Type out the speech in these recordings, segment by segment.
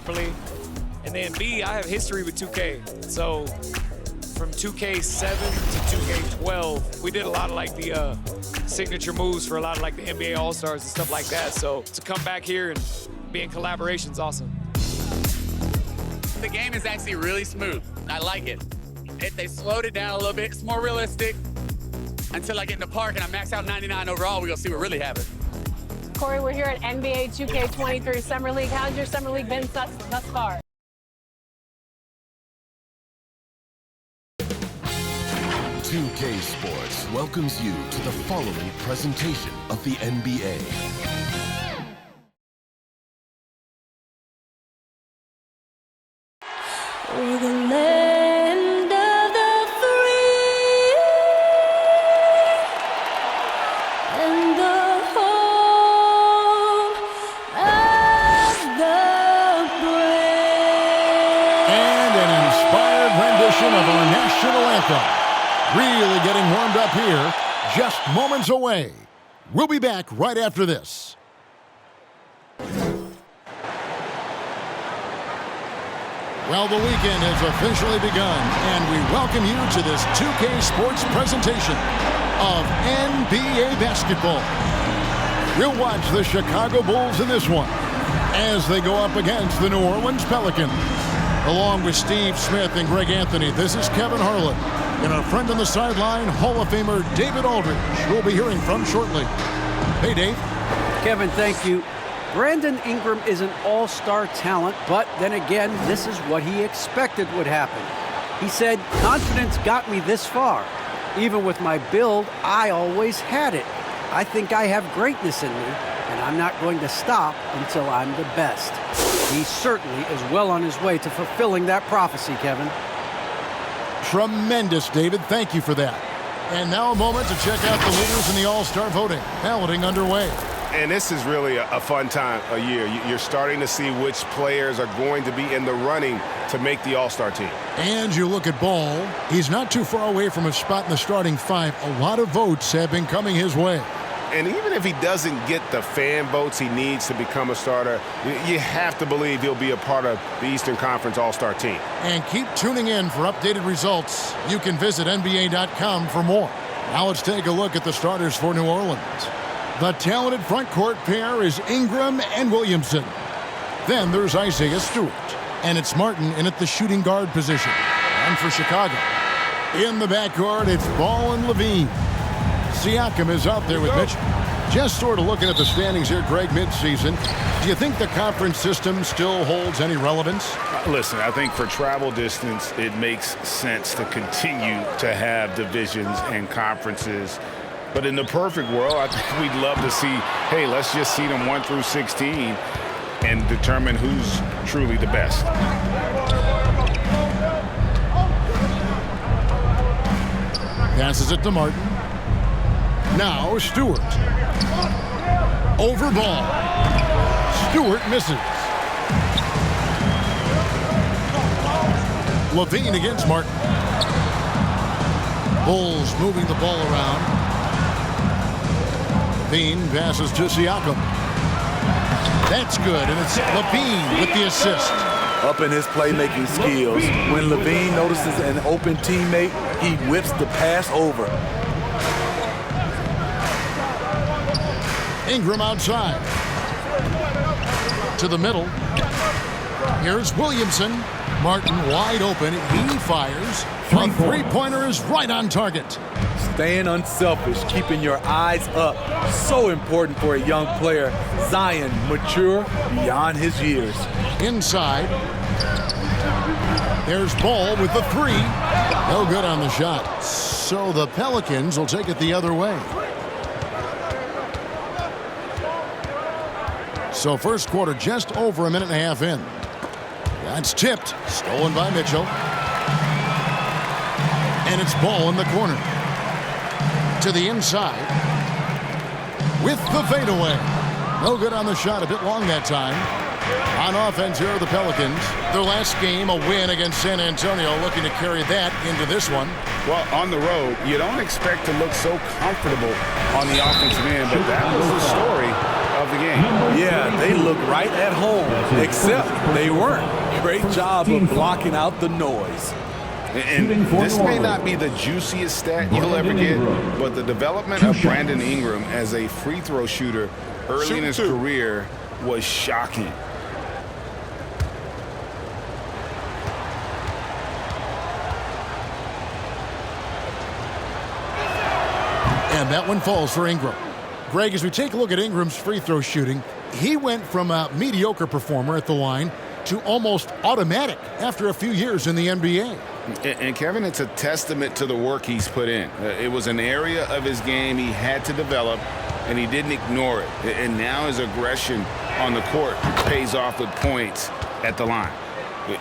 properly. And then B, I have history with 2K. So from 2K7 to 2K12, we did a lot of like the signature moves for a lot of like the NBA All-Stars and stuff like that. So to come back here and be in collaboration is awesome. The game is actually really smooth. I like it. They slowed it down a little bit. It's more realistic. Until I get in the park and I max out 99 overall, we're gonna see what really happens. Corey, we're here at NBA 2K23 Summer League. How's your Summer League been thus far? "2K Sports" welcomes you to the following presentation of the NBA. We're the land of the free and the home of the brave. And an inspired rendition of our national anthem. Really getting warmed up here, just moments away. We'll be back right after this. Well, the weekend has officially begun, and we welcome you to this 2K Sports presentation of NBA basketball. We'll watch the Chicago Bulls in this one as they go up against the New Orleans Pelicans. Along with Steve Smith and Greg Anthony, this is Kevin Harlan. And our friend on the sideline, Hall of Famer David Aldridge, we'll be hearing from shortly. Hey, Dave. Kevin, thank you. Brandon Ingram is an all-star talent, but then again, this is what he expected would happen. He said, "Confidence got me this far. Even with my build, I always had it. I think I have greatness in me, and I'm not going to stop until I'm the best." He certainly is well on his way to fulfilling that prophecy, Kevin. Tremendous, David. Thank you for that. And now a moment to check out the leaders in the All-Star voting. Balloting underway. And this is really a fun time of year. You're starting to see which players are going to be in the running to make the All-Star team. And you look at Ball. He's not too far away from a spot in the starting five. A lot of votes have been coming his way. And even if he doesn't get the fan votes he needs to become a starter, you have to believe he'll be a part of the Eastern Conference All-Star team. And keep tuning in for updated results. You can visit NBA.com for more. Now let's take a look at the starters for New Orleans. The talented front court pair is Ingram and Williamson. Then there's Isaiah Stewart. And it's Martin in at the shooting guard position. And for Chicago, in the backcourt, it's Ball and Levine. Siakam is out there with Mitchell. Just sort of looking at the standings here, Greg, midseason. Do you think the conference system still holds any relevance? Listen, I think for travel distance, it makes sense to continue to have divisions and conferences. But in the perfect world, I think we'd love to see, hey, let's just see them 1 through 16 and determine who's truly the best. Passes it to Martin. Now Stewart. Over Ball. Stewart misses. Levine against Martin. Bulls moving the ball around. Levine passes to Siakam. That's good, and it's Levine with the assist. Up in his playmaking skills. When Levine notices an open teammate, he whips the pass over. Ingram outside. To the middle. Here's Williamson. Martin wide open. He fires. A three-pointer is right on target. Staying unselfish, keeping your eyes up. So important for a young player. Zion, mature beyond his years. Inside. There's Ball with the three. No good on the shot. So the Pelicans will take it the other way. So first quarter just over a minute and a half in. That's tipped. Stolen by Mitchell. And it's Ball in the corner. To the inside. With the fadeaway. No good on the shot. A bit long that time. On offense here are the Pelicans. Their last game, a win against San Antonio, looking to carry that into this one. Well, on the road, you don't expect to look so comfortable on the offensive end, but that was the story of the game. game. Yeah, they look right at home, except they weren't. Great job of blocking out the noise. And this may not be the juiciest stat you'll ever get, but the development of Brandon Ingram as a free throw shooter early in his career was shocking. And that one falls for Ingram. Greg, as we take a look at Ingram's free throw shooting, he went from a mediocre performer at the line to almost automatic after a few years in the NBA. And Kevin, it's a testament to the work he's put in. It was an area of his game he had to develop, and he didn't ignore it. And now his aggression on the court pays off with points at the line.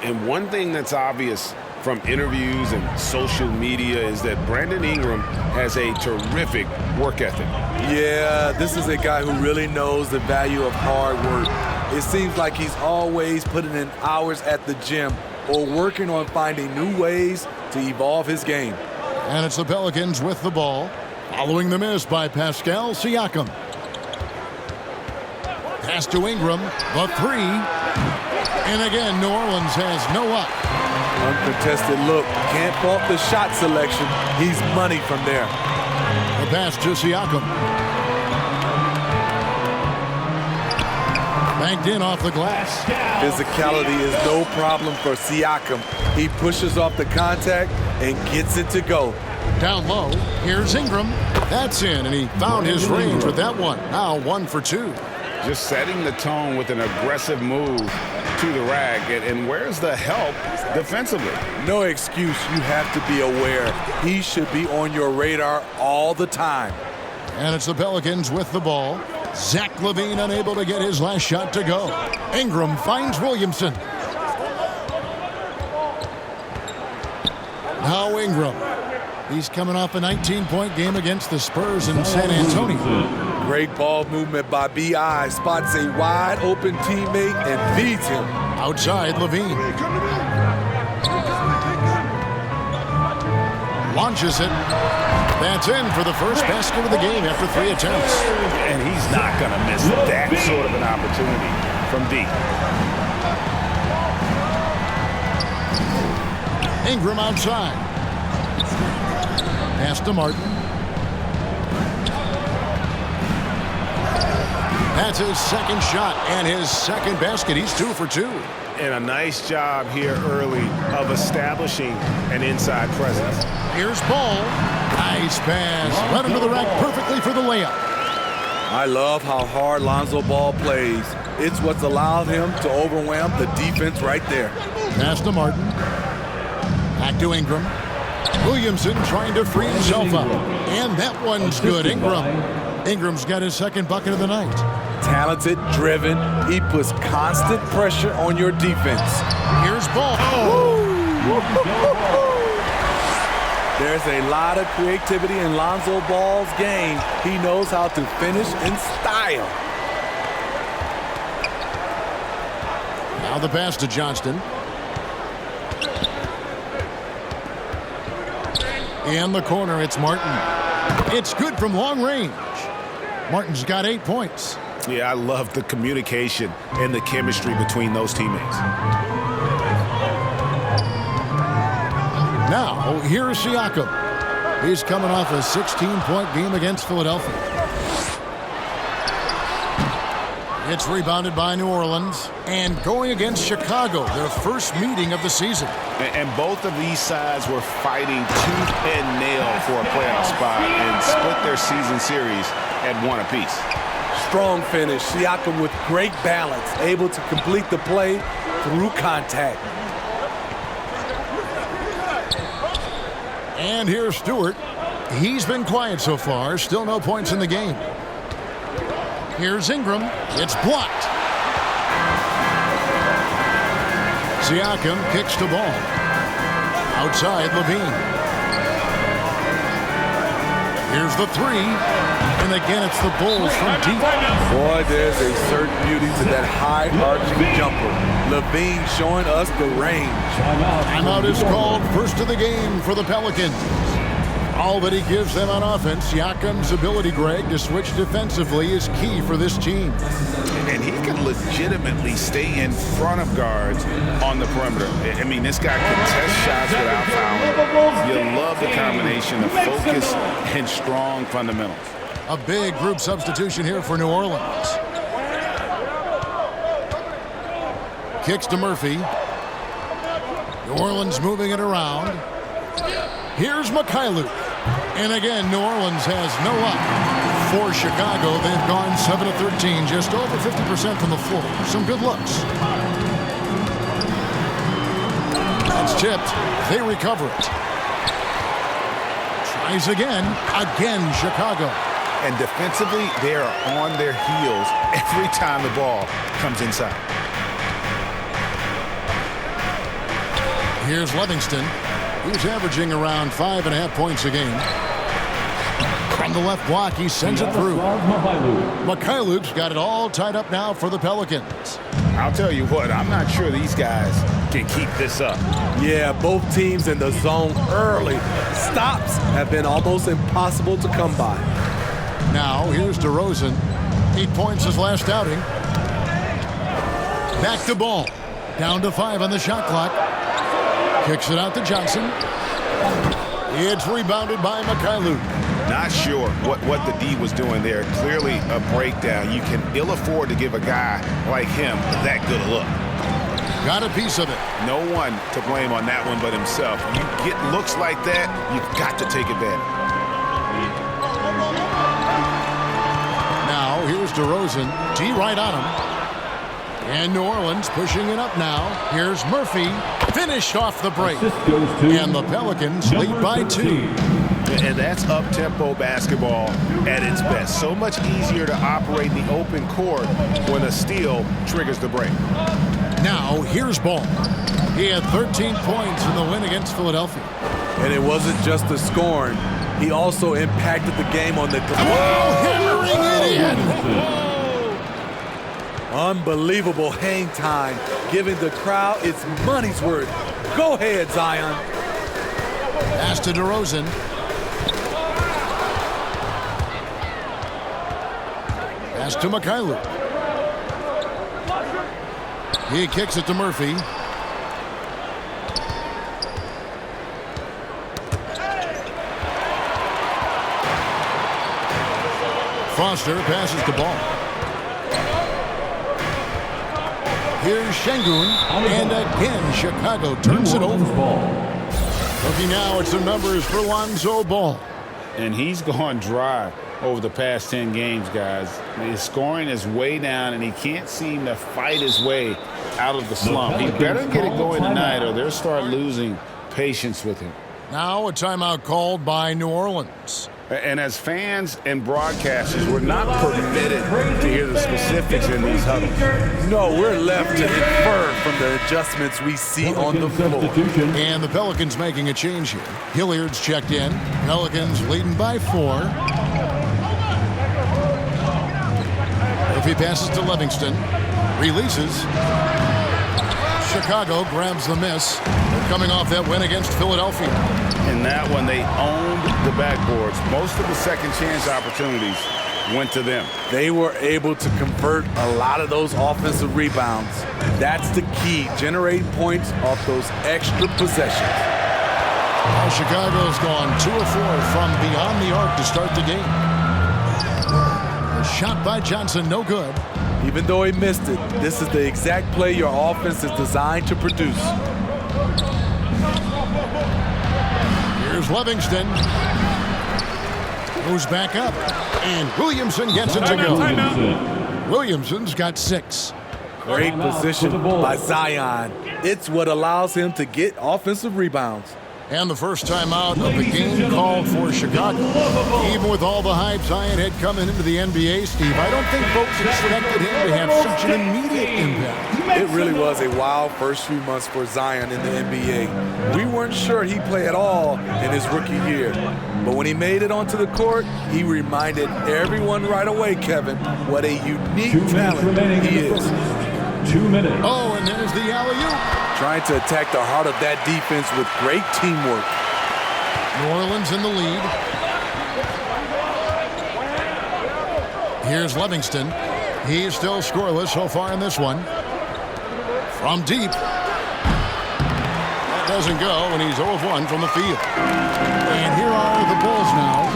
And one thing that's obvious from interviews and social media is that Brandon Ingram has a terrific work ethic. Yeah, this is a guy who really knows the value of hard work. It seems like he's always putting in hours at the gym or working on finding new ways to evolve his game. And it's the Pelicans with the ball, following the miss by Pascal Siakam. Pass to Ingram, the three. And again, New Orleans has no up. Uncontested look. Can't fault the shot selection. He's money from there. The pass to Siakam. Banked in off the glass. Physicality is no problem for Siakam. He pushes off the contact and gets it to go. Down low, here's Ingram. That's in, and he found his range with that one. Now 1 for 2. Just setting the tone with an aggressive move to the rack. And where's the help defensively? No excuse. You have to be aware. He should be on your radar all the time. And it's the Pelicans with the ball. Zach LaVine unable to get his last shot to go. Ingram finds Williamson. Now Ingram. He's coming off a 19-point game against the Spurs in San Antonio. Great ball movement by B.I. Spots a wide-open teammate and feeds him. Outside, LaVine. Launches it. That's in for the first basket of the game after 3 attempts. And he's not going to miss that sort of an opportunity from deep. Ingram outside. Pass to Martin. That's his second shot and his second basket. He's 2 for 2. And a nice job here early of establishing an inside presence. Here's Ball. Nice pass. Led him to the rack perfectly for the layup. I love how hard Lonzo Ball plays. It's what's allowed him to overwhelm the defense right there. Pass to Martin. Back to Ingram. Williamson trying to free himself up. And that one's good. Ingram's got his second bucket of the night. Talented, driven. He puts constant pressure on your defense. Here's Ball. There's a lot of creativity in Lonzo Ball's game. He knows how to finish in style. Now the pass to Johnston. In the corner, it's Martin. It's good from long range. Martin's got 8 points. Yeah, I love the communication and the chemistry between those teammates. Now, here's Siakam. He's coming off a 16-point game against Philadelphia. It's rebounded by New Orleans and going against Chicago, their first meeting of the season. And both of these sides were fighting tooth and nail for a playoff spot and split their season series at 1 apiece. Strong finish. Siakam with great balance, able to complete the play through contact. And here's Stewart. He's been quiet so far. Still no points in the game. Here's Ingram. It's blocked. Siakam kicks the ball. Outside, LaVine. Here's the three. And again, it's the Bulls from deep. Boy, there's a certain beauty to that high-arching jumper. LaVine showing us the range. Timeout is called. First of the game for the Pelicans. All that he gives them on offense, Siakam's ability, Greg, to switch defensively is key for this team. And he can legitimately stay in front of guards on the perimeter. I mean, this guy can test shots without fouling. You love the combination of focus and strong fundamentals. A big group substitution here for New Orleans. Kicks to Murphy. New Orleans moving it around. Here's Mikhailuk. And again, New Orleans has no luck. For Chicago, they've gone 7 of 13, just over 50% from the floor. Some good looks. That's tipped. They recover it. Tries again. Again, Chicago. And defensively, they are on their heels every time the ball comes inside. Here's Livingston. He's averaging around 5.5 points a game. From the left block, he sends it through. Mikhailuk's got it all tied up now for the Pelicans. I'll tell you what, I'm not sure these guys can keep this up. Yeah, both teams in the zone early. Stops have been almost impossible to come by. Now, here's DeRozan. 8 points his last outing. Back to Ball. Down to 5 on the shot clock. Kicks it out to Johnson. It's rebounded by Mikhailuk. Not sure what the D was doing there. Clearly a breakdown. You can ill afford to give a guy like him that good a look. Got a piece of it. No one to blame on that one but himself. You get looks like that, you've got to take advantage. Now, here's DeRozan. D right on him. And New Orleans pushing it up now. Here's Murphy. Finished off the break. And the Pelicans lead by 2. And that's up-tempo basketball at its best. So much easier to operate in the open court when a steal triggers the break. Now, here's Ball. He had 13 points in the win against Philadelphia. And it wasn't just the scoring. He also impacted the game on the hammering it in. Unbelievable hang time, giving the crowd its money's worth. Go ahead, Zion. Pass to DeRozan. Pass to Mikhailuk. He kicks it to Murphy. Foster passes the ball. Here's Şengün, and again Chicago turns it over. Looking now at some numbers for Lonzo Ball. And he's gone dry over the past 10 games, guys. His scoring is way down, and he can't seem to fight his way out of the slump. He better get it going tonight, or they'll start losing patience with him. Now a timeout called by New Orleans. And as fans and broadcasters, we're not permitted to hear the specifics in these huddles. No, we're left to infer from the adjustments we see on the floor. And the Pelicans making a change here. Hilliard's checked in. Pelicans leading by 4. If he passes to Livingston, releases. Chicago grabs the miss. They're coming off that win against Philadelphia. In that one, they owned the backboards. Most of the second chance opportunities went to them. They were able to convert a lot of those offensive rebounds. That's the key, generate points off those extra possessions. Now Chicago's gone 2 of 4 from beyond the arc to start the game. A shot by Johnson, no good. Even though he missed it, this is the exact play your offense is designed to produce. Here's Livingston. Goes back up. And Williamson gets it to go. Williamson's got 6. Great position by Zion. It's what allows him to get offensive rebounds. And the first time out of the game called for Chicago. Even with all the hype Zion had coming into the NBA, Steve, I don't think folks expected him to have such an immediate impact. It really was a wild first few months for Zion in the NBA. We weren't sure he'd play at all in his rookie year. But when he made it onto the court, he reminded everyone right away, Kevin, what a unique talent he is. 2 minutes. Oh, and there's the alley-oop. Trying to attack the heart of that defense with great teamwork. New Orleans in the lead. Here's Livingston. He's still scoreless so far in this one. From deep. That doesn't go, and he's 0 of 1 from the field. And here are the Bulls now.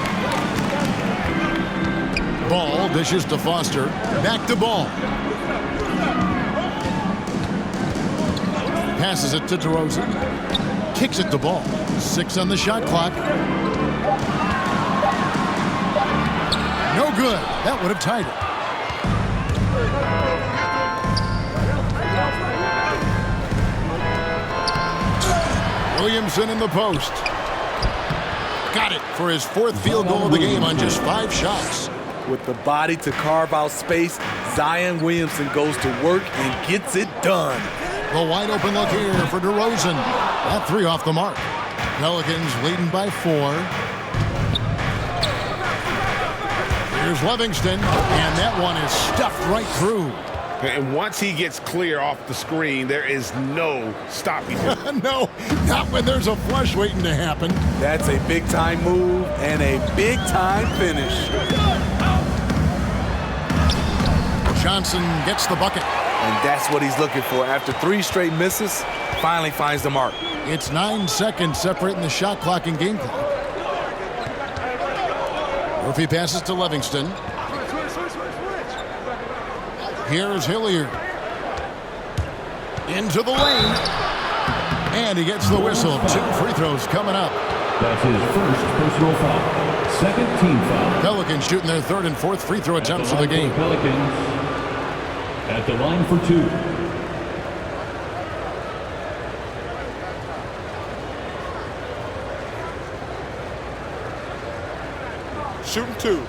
Ball dishes to Foster. Back to Ball. Passes it to DeRozan. Kicks it to Ball. 6 on the shot clock. No good. That would have tied it. Williamson in the post. Got it for his 4th field goal of the game on just 5 shots. With the body to carve out space, Zion Williamson goes to work and gets it done. The wide open look here for DeRozan. That 3 off the mark. Pelicans leading by 4. Here's Livingston, and that one is stuffed right through. And once he gets clear off the screen, there is no stopping him. No, not when there's a flush waiting to happen. That's a big-time move and a big-time finish. Johnson gets the bucket. And that's what he's looking for. After 3 straight misses, finally finds the mark. It's 9 seconds separating the shot clock and game clock. Murphy passes to Livingston. Here's Hilliard. Into the lane. And he gets the whistle. 2 free throws coming up. That's his first personal foul. Second team foul. Pelicans shooting their 3rd and 4th free throw attempts of the game. Pelicans at the line for 2. Shooting 2.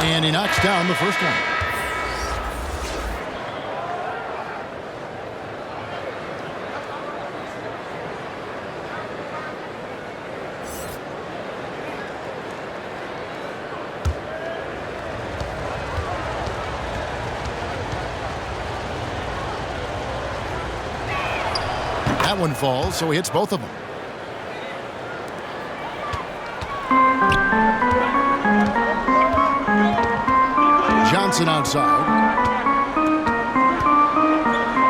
And he knocks down the first one. That one falls, so he hits both of them. Johnson outside.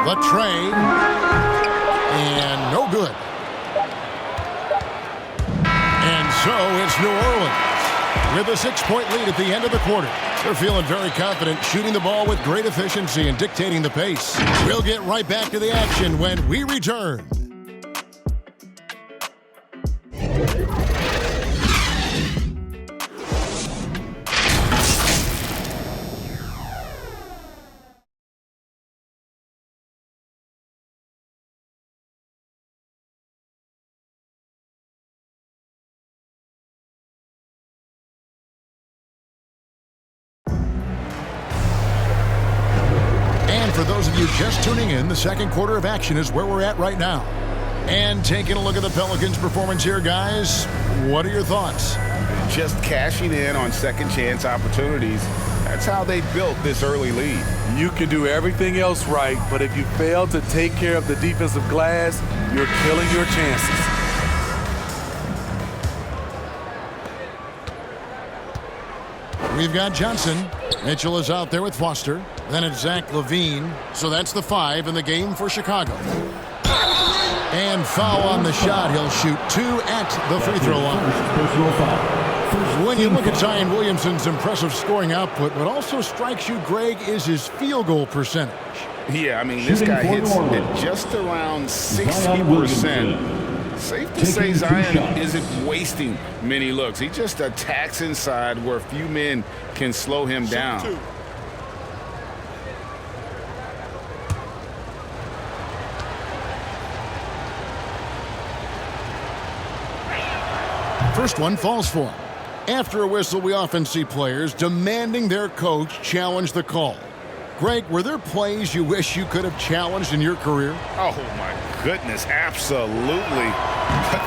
The trade. And no good. And so it's New Orleans with a 6-point lead at the end of the quarter. They're feeling very confident, shooting the ball with great efficiency and dictating the pace. We'll get right back to the action when we return. For those of you just tuning in, the second quarter of action is where we're at right now. And taking a look at the Pelicans' performance here, guys, what are your thoughts? Just cashing in on second chance opportunities. That's how they built this early lead. You can do everything else right, but if you fail to take care of the defensive glass, you're killing your chances. We've got Johnson. Mitchell is out there with Foster. Then it's Zach LaVine. So that's the 5 in the game for Chicago. And foul on the shot. He'll shoot 2 at the free throw line. When you look at Zion Williamson's impressive scoring output, what also strikes you, Greg, is his field goal percentage. Yeah, I mean, this guy hits at just around 60%. Safe to say Zion isn't wasting many looks. He just attacks inside where few men can slow him down. First one falls for him. After a whistle, we often see players demanding their coach challenge the call. Greg, were there plays you wish you could have challenged in your career? Oh, my goodness, absolutely.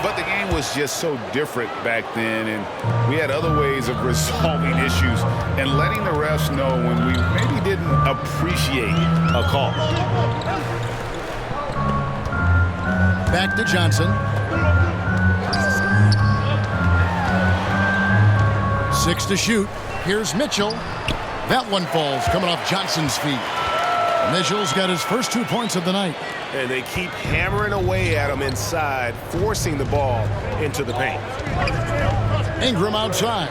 But the game was just so different back then, and we had other ways of resolving issues and letting the refs know when we maybe didn't appreciate a call. Back to Johnson. 6 to shoot. Here's Mitchell. That one falls, coming off Johnson's feet. Mitchell's got his first 2 points of the night. And they keep hammering away at him inside, forcing the ball into the paint. Ingram outside.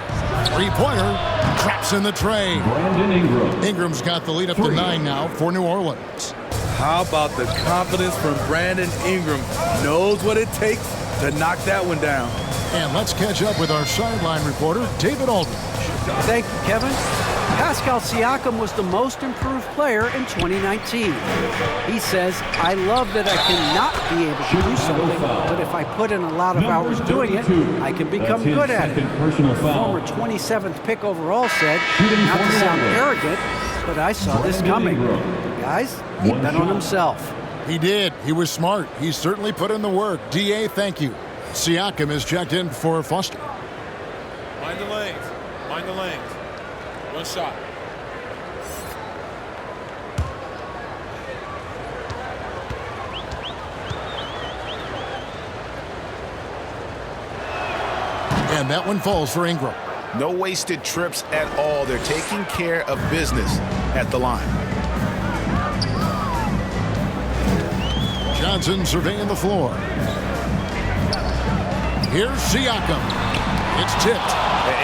Three-pointer. Traps in the tray. Brandon Ingram. Ingram's got the lead up to 9 now for New Orleans. How about the confidence from Brandon Ingram? Knows what it takes to knock that one down. And let's catch up with our sideline reporter, David Aldridge. Thank you, Kevin. Pascal Siakam was the most improved player in 2019. He says, I love that I cannot be able to do something, but if I put in a lot of hours doing it, I can become good at it. The former 27th pick overall said, not to sound arrogant, but I saw this coming. Guys, he bet on himself. He did. He was smart. He certainly put in the work. D.A., thank you. Siakam is checked in for Foster. Mind the lanes. Mind the lanes. One shot. And that one falls for Ingram. No wasted trips at all. They're taking care of business at the line. Johnson surveying the floor. Here's Siakam. It's tipped.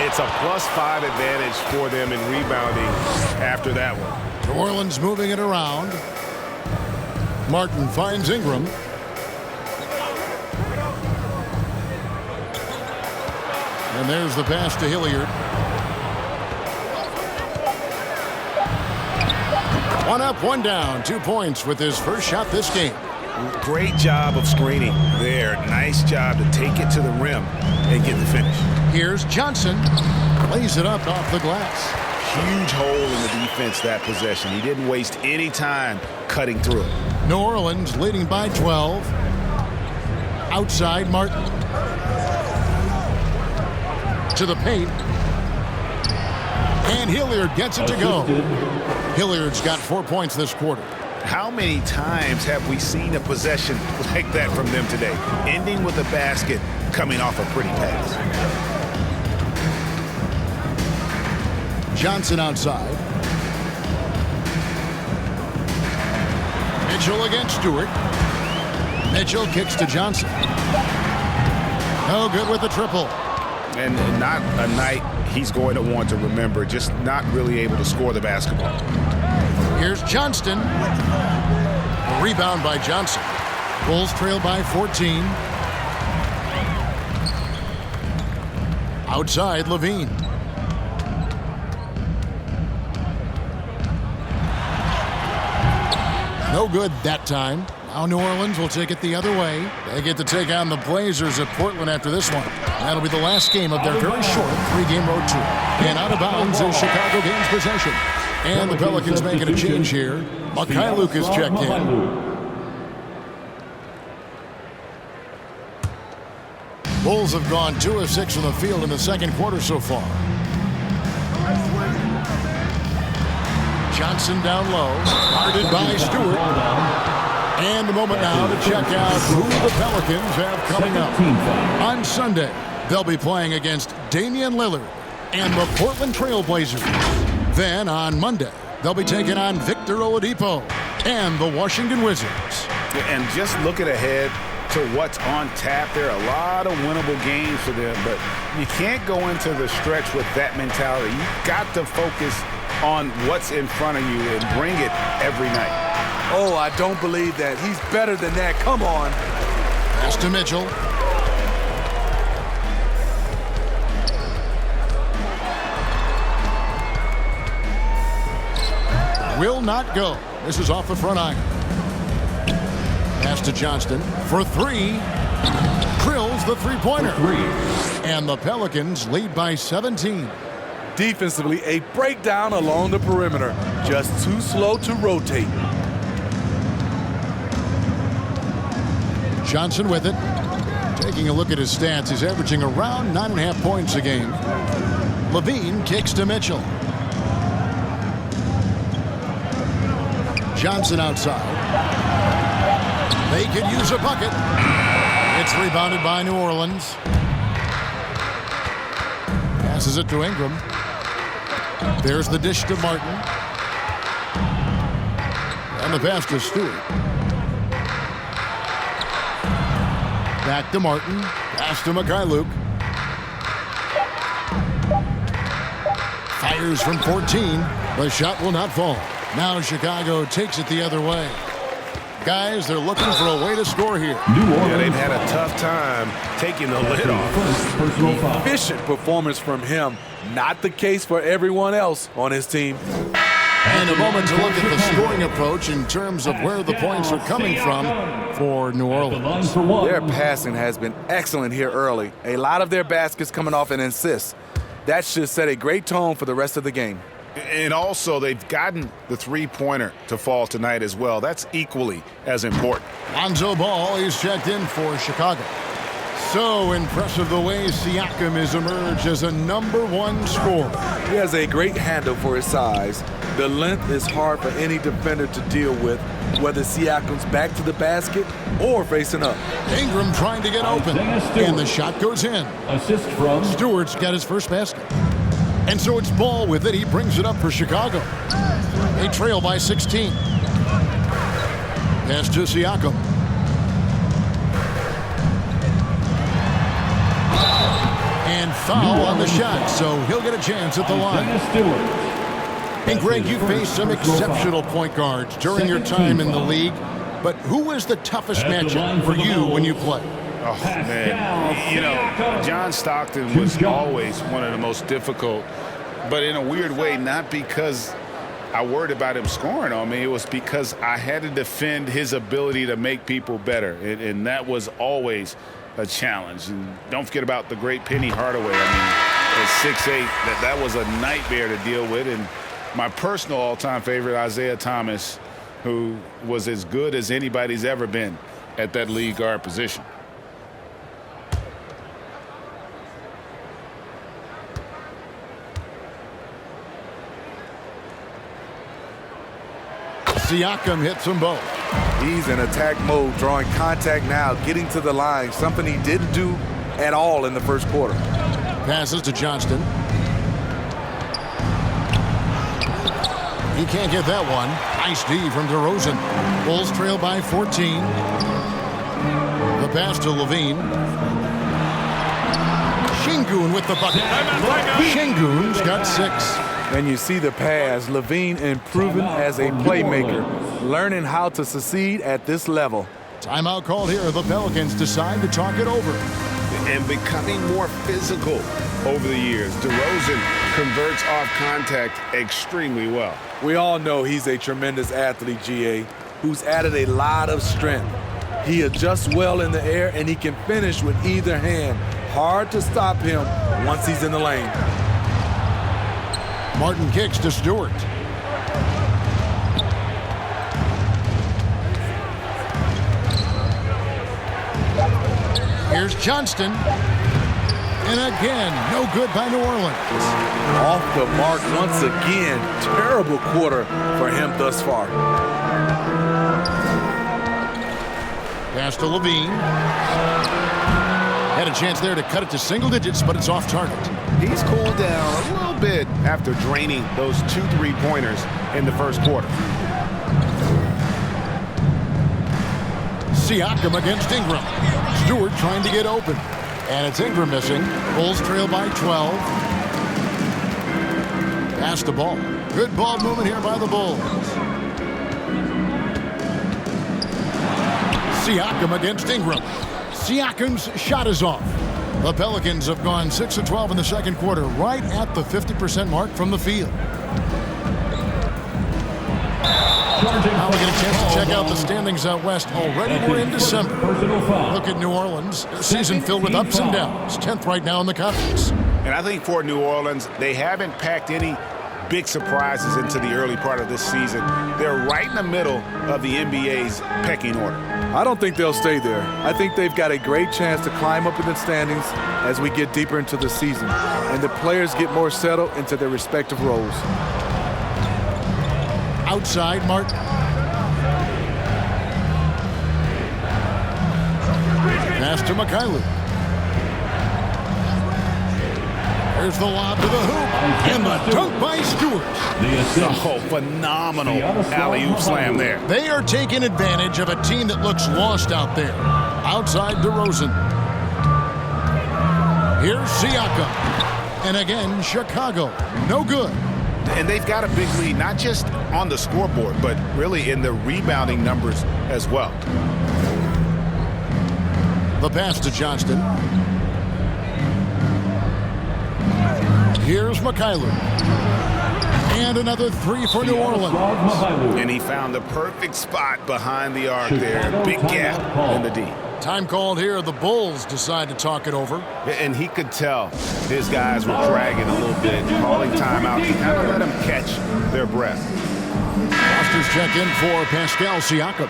It's a +5 advantage for them in rebounding after that one. New Orleans moving it around. Martin finds Ingram. And there's the pass to Hilliard. One up, one down. 2 points with his first shot this game. Great job of screening there. Nice job to take it to the rim and get the finish. Here's Johnson. Lays it up off the glass. Huge hole in the defense that possession. He didn't waste any time cutting through it. New Orleans leading by 12. Outside Martin. To the paint. And Hilliard gets it to go. Hilliard's got 4 points this quarter. How many times have we seen a possession like that from them today? Ending with a basket, coming off a pretty pass. Johnson outside. Mitchell against Stewart. Mitchell kicks to Johnson. No good with the triple. And not a night he's going to want to remember, just not really able to score the basketball. Here's Johnston. A rebound by Johnson. Bulls trail by 14. Outside, Levine. No good that time. Now New Orleans will take it the other way. They get to take on the Blazers at Portland after this one. That'll be the last game of their very short 3-game road tour. And out of bounds is Chicago gains possession. And the Pelicans making a change here. Makai Lucas checked in. Bulls have gone 2 of 6 from the field in the second quarter so far. Johnson down low. Guarded by Stewart. And a moment now to check out who the Pelicans have coming up. On Sunday, they'll be playing against Damian Lillard and the Portland Trail Blazers. Then on Monday, they'll be taking on Victor Oladipo and the Washington Wizards. And just looking ahead to what's on tap, there are a lot of winnable games for them, but you can't go into the stretch with that mentality. You've got to focus on what's in front of you and bring it every night. Oh, I don't believe that. He's better than that. Come on. Pass to Mitchell. Will not go. This is off the front iron. Pass to Johnston for 3. Drills the three-pointer. And the Pelicans lead by 17. Defensively, a breakdown along the perimeter. Just too slow to rotate. Johnson with it. Taking a look at his stats, he's averaging around 9.5 points a game. Levine kicks to Mitchell. Johnson outside. They could use a bucket. It's rebounded by New Orleans. Passes it to Ingram. There's the dish to Martin. And the pass to Stewart. Back to Martin. Pass to Mikhailuk. Fires from 14. The shot will not fall. Now Chicago takes it the other way. Guys, they're looking for a way to score here. Yeah, they've had a tough time taking the lid off. Efficient performance from him. Not the case for everyone else on his team. And a moment to look at the scoring approach in terms of where the points are coming from for New Orleans. Their passing has been excellent here early. A lot of their baskets coming off an assist. That should set a great tone for the rest of the game. And also, they've gotten the three-pointer to fall tonight as well. That's equally as important. Lonzo Ball is checked in for Chicago. So impressive the way Siakam has emerged as a #1 scorer. He has a great handle for his size. The length is hard for any defender to deal with, whether Siakam's back to the basket or facing up. Ingram trying to get open, and the shot goes in. Assist from Stewart's got his first basket. And so it's Ball with it. He brings it up for Chicago. They trail by 16. Pass to Siakam. And foul on the shot, so he'll get a chance at the line. And Greg, you faced some exceptional point guards during your time in the league, but who was the toughest matchup for you when you played? Oh, man. You know, John Stockton was always one of the most difficult, but in a weird way, not because I worried about him scoring on me. It was because I had to defend his ability to make people better, and that was always a challenge. And don't forget about the great Penny Hardaway. I mean, at 6'8", that was a nightmare to deal with. And my personal all-time favorite, Isaiah Thomas, who was as good as anybody's ever been at that lead guard position. Siakam hits them both. He's in attack mode, drawing contact now, getting to the line, something he didn't do at all in the first quarter. Passes to Johnston. He can't get that one. Nice D from DeRozan. Bulls trail by 14. The pass to Levine. Şengün with the bucket. Şengün's got 6. And you see the pass. Levine improving as a playmaker, learning how to succeed at this level. Timeout called here. The Pelicans decide to talk it over. And becoming more physical over the years. DeRozan converts off contact extremely well. We all know he's a tremendous athlete, GA, who's added a lot of strength. He adjusts well in the air, and he can finish with either hand. Hard to stop him once he's in the lane. Martin kicks to Stewart. Here's Johnston. And again, no good by New Orleans. Off the mark once again. Terrible quarter for him thus far. Pass to Levine. Had a chance there to cut it to single digits, but it's off target. He's cooled down a little bit after draining those 2 3-pointers in the first quarter. Siakam against Ingram. Stewart trying to get open. And it's Ingram missing. Bulls trail by 12. Pass the ball. Good ball movement here by the Bulls. Siakam against Ingram. Siakam's shot is off. The Pelicans have gone 6 of 12 in the second quarter, right at the 50% mark from the field. Now we get a chance to check out the standings out west. Already we're in December. Look at New Orleans. Their season filled with ups and downs. 10th right now in the conference. And I think for New Orleans, they haven't packed any big surprises into the early part of this season. They're right in the middle of the NBA's pecking order. I don't think they'll stay there. I think they've got a great chance to climb up in the standings as we get deeper into the season, and the players get more settled into their respective roles. Outside, Martin. Pass to Mikhailuk. There's the lob to the hoop, and the dunk by Stewart. Oh, phenomenal alley-oop slam there. They are taking advantage of a team that looks lost out there. Outside DeRozan. Here's Siakam. And again, Chicago. No good. And they've got a big lead, not just on the scoreboard, but really in the rebounding numbers as well. The pass to Johnston. Here's Mikhailuk. And another three for New Orleans. And he found the perfect spot behind the arc there. Big gap in the D. Time called here. The Bulls decide to talk it over. And he could tell his guys were dragging a little bit, calling timeout to kind of let them catch their breath. Foster's check in for Pascal Siakam.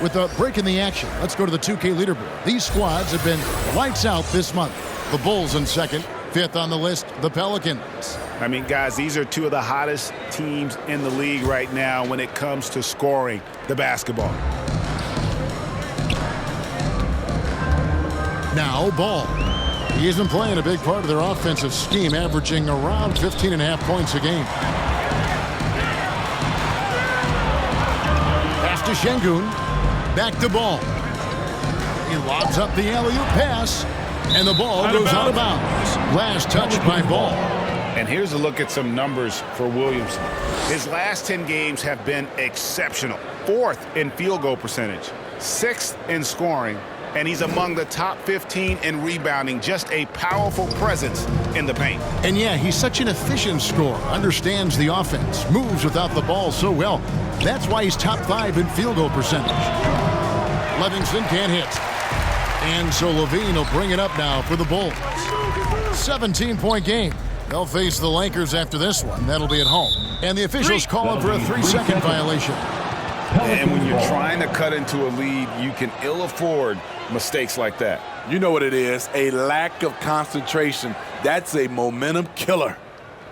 With a break in the action, let's go to the 2K leaderboard. These squads have been lights out this month. The Bulls in second, fifth on the list, the Pelicans. I mean, guys, these are two of the hottest teams in the league right now when it comes to scoring the basketball. Now, Ball. He isn't playing a big part of their offensive scheme, averaging around 15.5 points a game. Pass to Şengün. Back to Ball. He lobs up the alley-oop pass, and the ball goes out of bounds. Last touch by Ball. And here's a look at some numbers for Williamson. His last 10 games have been exceptional. 4th in field goal percentage, 6th in scoring, and he's among the top 15 in rebounding. Just a powerful presence in the paint. And yeah, he's such an efficient scorer, understands the offense, moves without the ball so well. That's why he's top 5 in field goal percentage. Livingston can't hit. And so Levine will bring it up now for the Bulls. 17-point game. They'll face the Lakers after this one. That'll be at home. And the officials call him for a 3-second violation. And when you're trying to cut into a lead, you can ill afford mistakes like that. You know what it is, a lack of concentration. That's a momentum killer.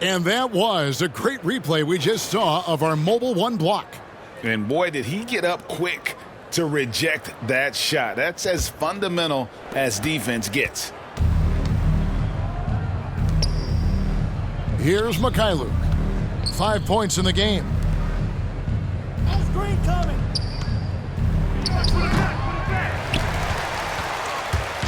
And that was a great replay we just saw of our Mobile One block. And boy, did he get up quick to reject that shot. That's as fundamental as defense gets. Here's Mikhailuk. 5 points in the game. Screen coming.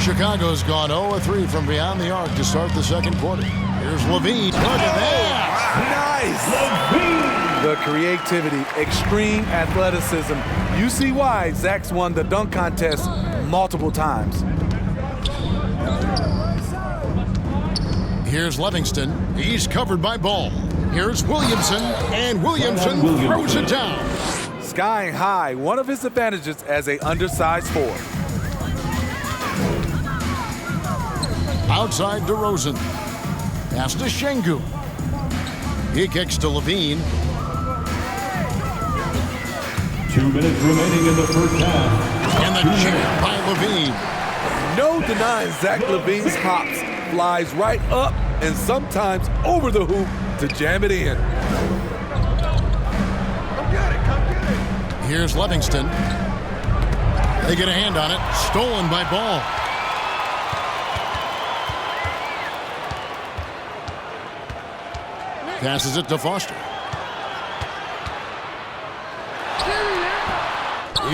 Chicago's gone 0-3 from beyond the arc to start the second quarter. Here's Levine. Look at that. Nice. The creativity, extreme athleticism. You see why Zach's won the dunk contest multiple times. Here's Livingston. He's covered by Ball. Here's Williamson, and Williamson throws it down. Skying high, one of his advantages as an undersized forward. Outside DeRozan. Pass to Şengün. He kicks to Levine. 2 minutes remaining in the first half. And the jam by Levine. No denying Zach Levine's hops. Flies right up and sometimes over the hoop to jam it in. Here's Livingston. They get a hand on it. Stolen by Ball. Passes it to Foster.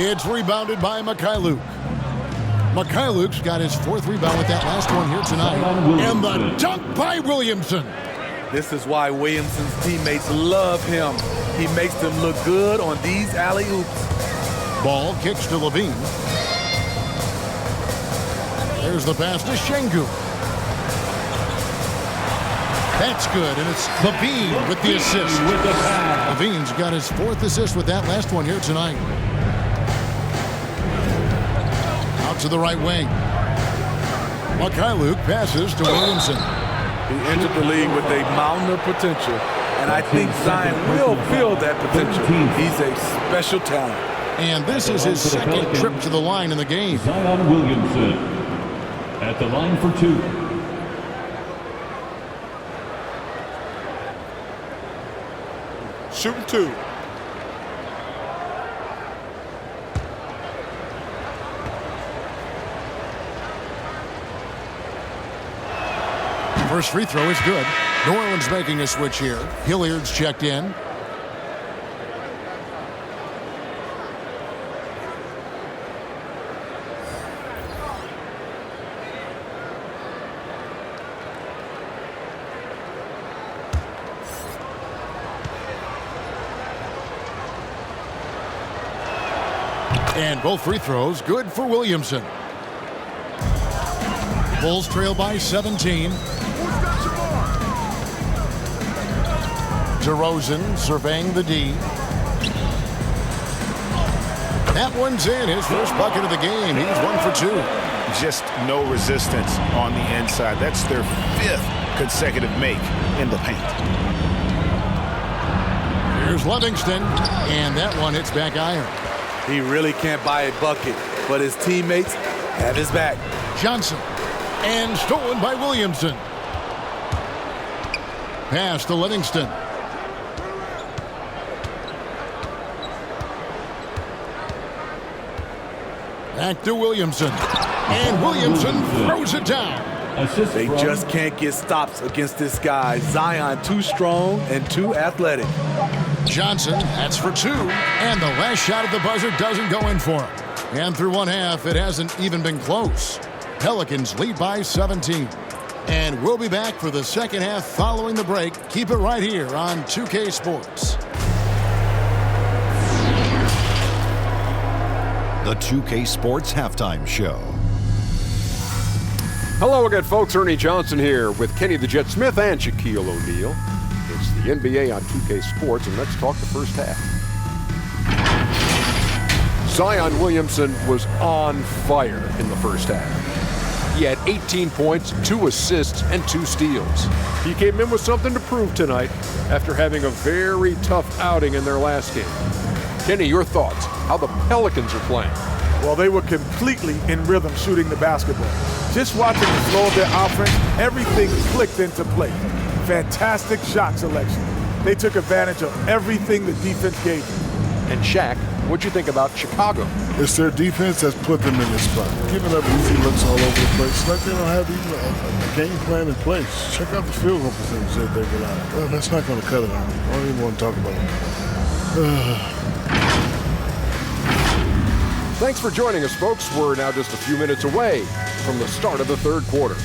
It's rebounded by Mikhailuk. Mikhailuk's got his 4th rebound with that last one here tonight. And the dunk by Williamson. This is why Williamson's teammates love him. He makes them look good on these alley-oops. Ball kicks to Levine. There's the pass to Şengün. That's good, and it's Levine with the assist. Levine's got his 4th assist with that last one here tonight. Out to the right wing. Mikhailuk passes to Williamson. He entered the league with a mountain of potential. and I think Zion will feel that potential. He's a special talent. And this is his second trip to the line in the game. Zion Williamson at the line for 2. Shooting 2. First free throw is good. New Orleans making a switch here. Hilliard's checked in. And both free throws good for Williamson. Bulls trail by 17. DeRozan surveying the D. That one's in. His first bucket of the game. He's 1 for 2. Just no resistance on the inside. That's their 5th consecutive make in the paint. Here's Livingston, and that one hits back iron. He really can't buy a bucket, but his teammates have his back. Johnson, and stolen by Williamson. Pass to Livingston. Back to Williamson. And Williamson throws it down. They just can't get stops against this guy. Zion too strong and too athletic. Johnson, that's for 2. And the last shot at the buzzer doesn't go in for him. And through one half, it hasn't even been close. Pelicans lead by 17. And we'll be back for the second half following the break. Keep it right here on 2K Sports. The 2K Sports Halftime Show. Hello again, folks. Ernie Johnson here with Kenny the Jet Smith and Shaquille O'Neal. It's the NBA on 2K Sports, and let's talk the first half. Zion Williamson was on fire in the first half. He had 18 points, 2 assists, and 2 steals. He came in with something to prove tonight after having a very tough outing in their last game. Kenny, your thoughts? How the Pelicans are playing? Well, they were completely in rhythm shooting the basketball. Just watching the flow of their offense, everything clicked into place. Fantastic shot selection. They took advantage of everything the defense gave them. And Shaq, what'd you think about Chicago? It's their defense that's put them in this spot. Giving up easy looks all over the place. Like they don't have even a game plan in place. Check out the field goal percentage that they get out. Well, that's not going to cut it on me. I don't even want to talk about it. Thanks for joining us, folks. We're now just a few minutes away from the start of the third quarter.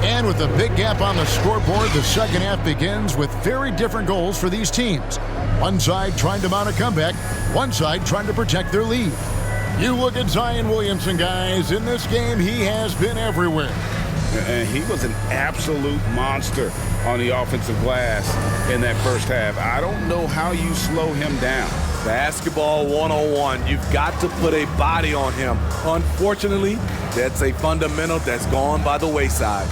And with a big gap on the scoreboard, the second half begins with very different goals for these teams. One side trying to mount a comeback, one side trying to protect their lead. You look at Zion Williamson, guys. In this game, he has been everywhere. And he was an absolute monster on the offensive glass in that first half. I don't know how you slow him down. Basketball 101. You've got to put a body on him. Unfortunately, that's a fundamental that's gone by the wayside.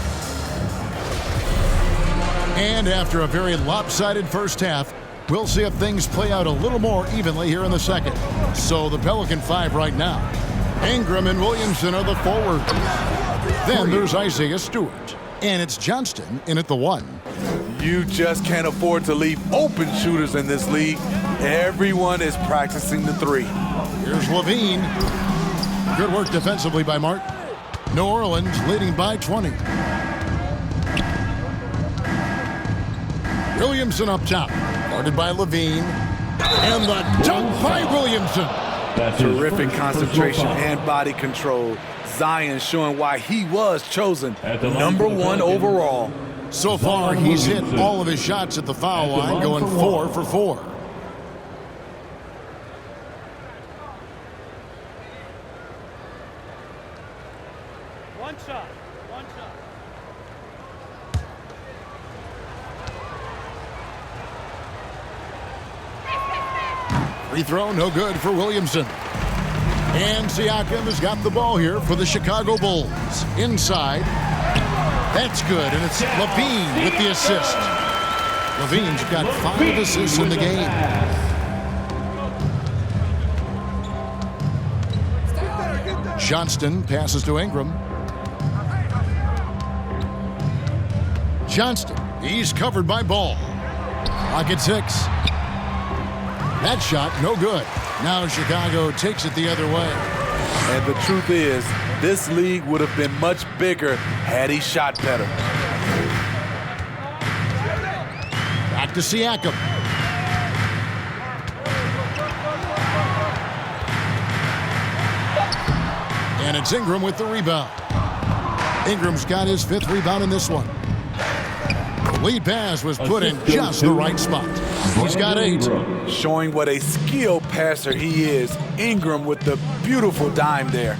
And after a very lopsided first half, we'll see if things play out a little more evenly here in the second. So the Pelican 5 right now. Ingram and Williamson are the forwards. Then there's Isaiah Stewart. And it's Johnston in at the 1. You just can't afford to leave open shooters in this league. Everyone is practicing the 3. Here's Levine. Good work defensively by Martin. New Orleans leading by 20. Williamson up top. Guarded by Levine. And the dunk by Williamson. Terrific concentration and body control. Zion showing why he was chosen number 1 overall. So far, he's hit all of his shots at the foul line, going 4 for 4. One shot. One shot. Free throw, no good for Williamson. And Siakam has got the ball here for the Chicago Bulls. Inside. That's good, and it's Levine with the assist. Levine's got 5 assists in the game. Johnston passes to Ingram. Johnston, he's covered by Ball. Pocket 6. That shot, no good. Now Chicago takes it the other way. And the truth is, this league would have been much bigger had he shot better. Back to Siakam. And it's Ingram with the rebound. Ingram's got his 5th rebound in this one. The lead pass was put in just the right spot. He's got 8. Showing what a skilled passer he is. Ingram with the beautiful dime there.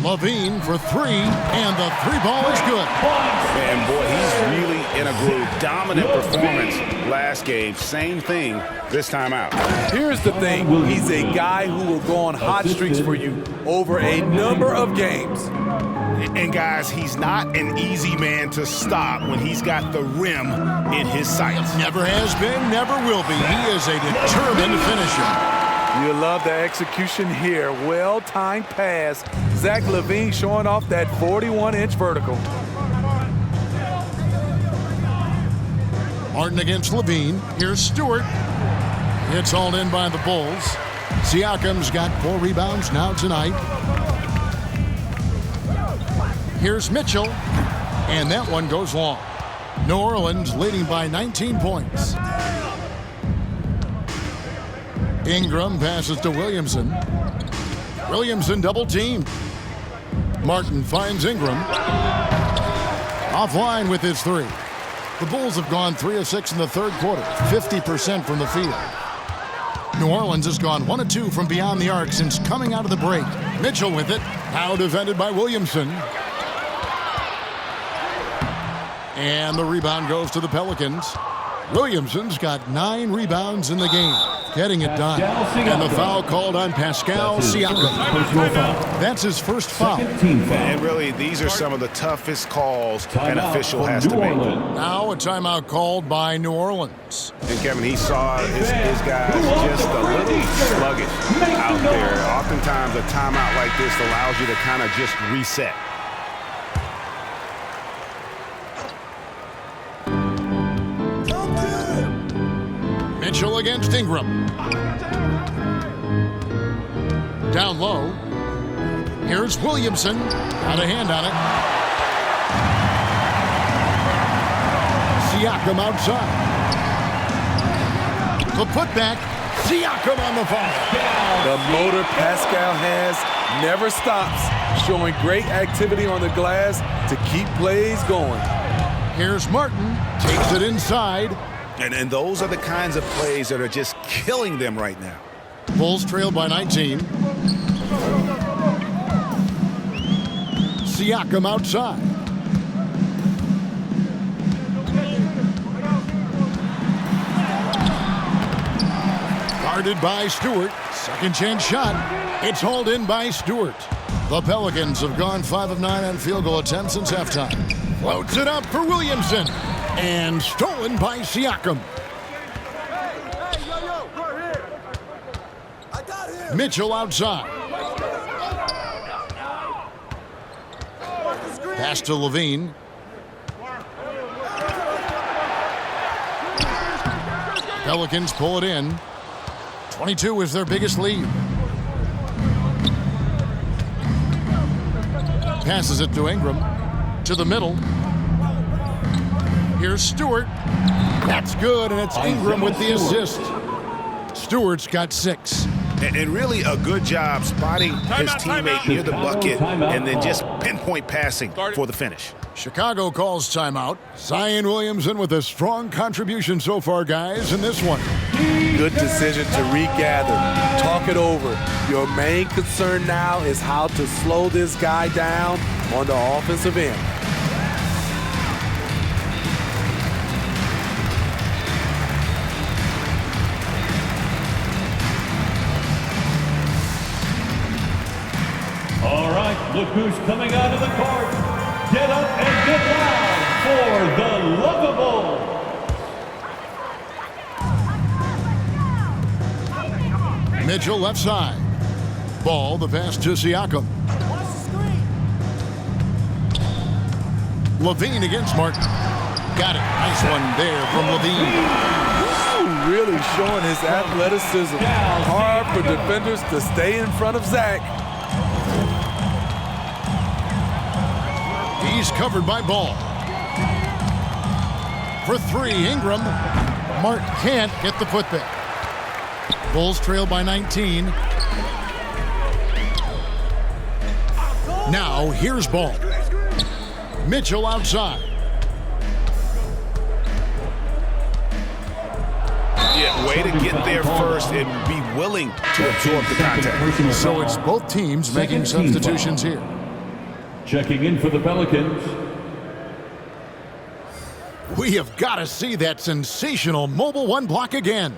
Levine for 3, and the 3-ball is good. And boy, he's really in a groove. Dominant performance last game. Same thing this time out. Here's the thing. He's a guy who will go on hot streaks for you over a number of games. And guys, he's not an easy man to stop when he's got the rim in his sights. Never has been, never will be. He is a determined finisher. You love the execution here. Well-timed pass. Zach LaVine showing off that 41-inch vertical. Martin against Levine. Here's Stewart. It's hauled in by the Bulls. Siakam's got 4 rebounds now tonight. Here's Mitchell. And that one goes long. New Orleans leading by 19 points. Ingram passes to Williamson. Williamson double teamed. Martin finds Ingram. Offline with his 3. The Bulls have gone 3 of 6 in the 3rd quarter, 50% from the field. New Orleans has gone 1 of 2 from beyond the arc since coming out of the break. Mitchell with it, now defended by Williamson. And the rebound goes to the Pelicans. Williamson's got 9 rebounds in the game, getting it done. And the foul called on Pascal Siakam. That's his first foul. And really, these are some of the toughest calls an official has to make. Now a timeout called by New Orleans. And Kevin, he saw his guys just a little sluggish out there. Oftentimes, a timeout like this allows you to kind of just reset. Mitchell against Ingram. Down low. Here's Williamson. Got a hand on it. Siakam outside. The putback. Siakam on the foul. The motor Pascal has never stops, showing great activity on the glass to keep plays going. Here's Martin. Takes it inside. And those are the kinds of plays that are just killing them right now. Bulls trail by 19. Siakam outside. Guarded by Stewart. Second chance shot. It's hauled in by Stewart. The Pelicans have gone 5 of 9 on field goal attempts since halftime. Floats it up for Williamson. And stolen by Siakam. Mitchell outside. Pass to Levine. Pelicans pull it in. 22 is their biggest lead. Passes it to Ingram. To the middle. Here's Stewart. That's good, and it's Ingram with the assist. Stewart's got 6. And really a good job spotting his teammate near the bucket and then just pinpoint passing for the finish. Chicago calls timeout. Zion Williamson with a strong contribution so far, guys, in this one. Good decision to regather, talk it over. Your main concern now is how to slow this guy down on the offensive end. Look who's coming out of the court. Get up and get loud for the Lovable. Mitchell left side. Ball, the pass to Siakam. Levine against Martin. Got it. Nice one there from Levine. Really showing his athleticism. Hard for defenders to stay in front of Zach. He's covered by Ball. For three, Ingram. Martin can't get the putback. Bulls trail by 19. Now, here's Ball. Mitchell outside. Yeah, way to get there first and be willing to absorb the contact. So it's both teams making substitutions here. Checking in for the Pelicans. We have got to see that sensational mobile one block again.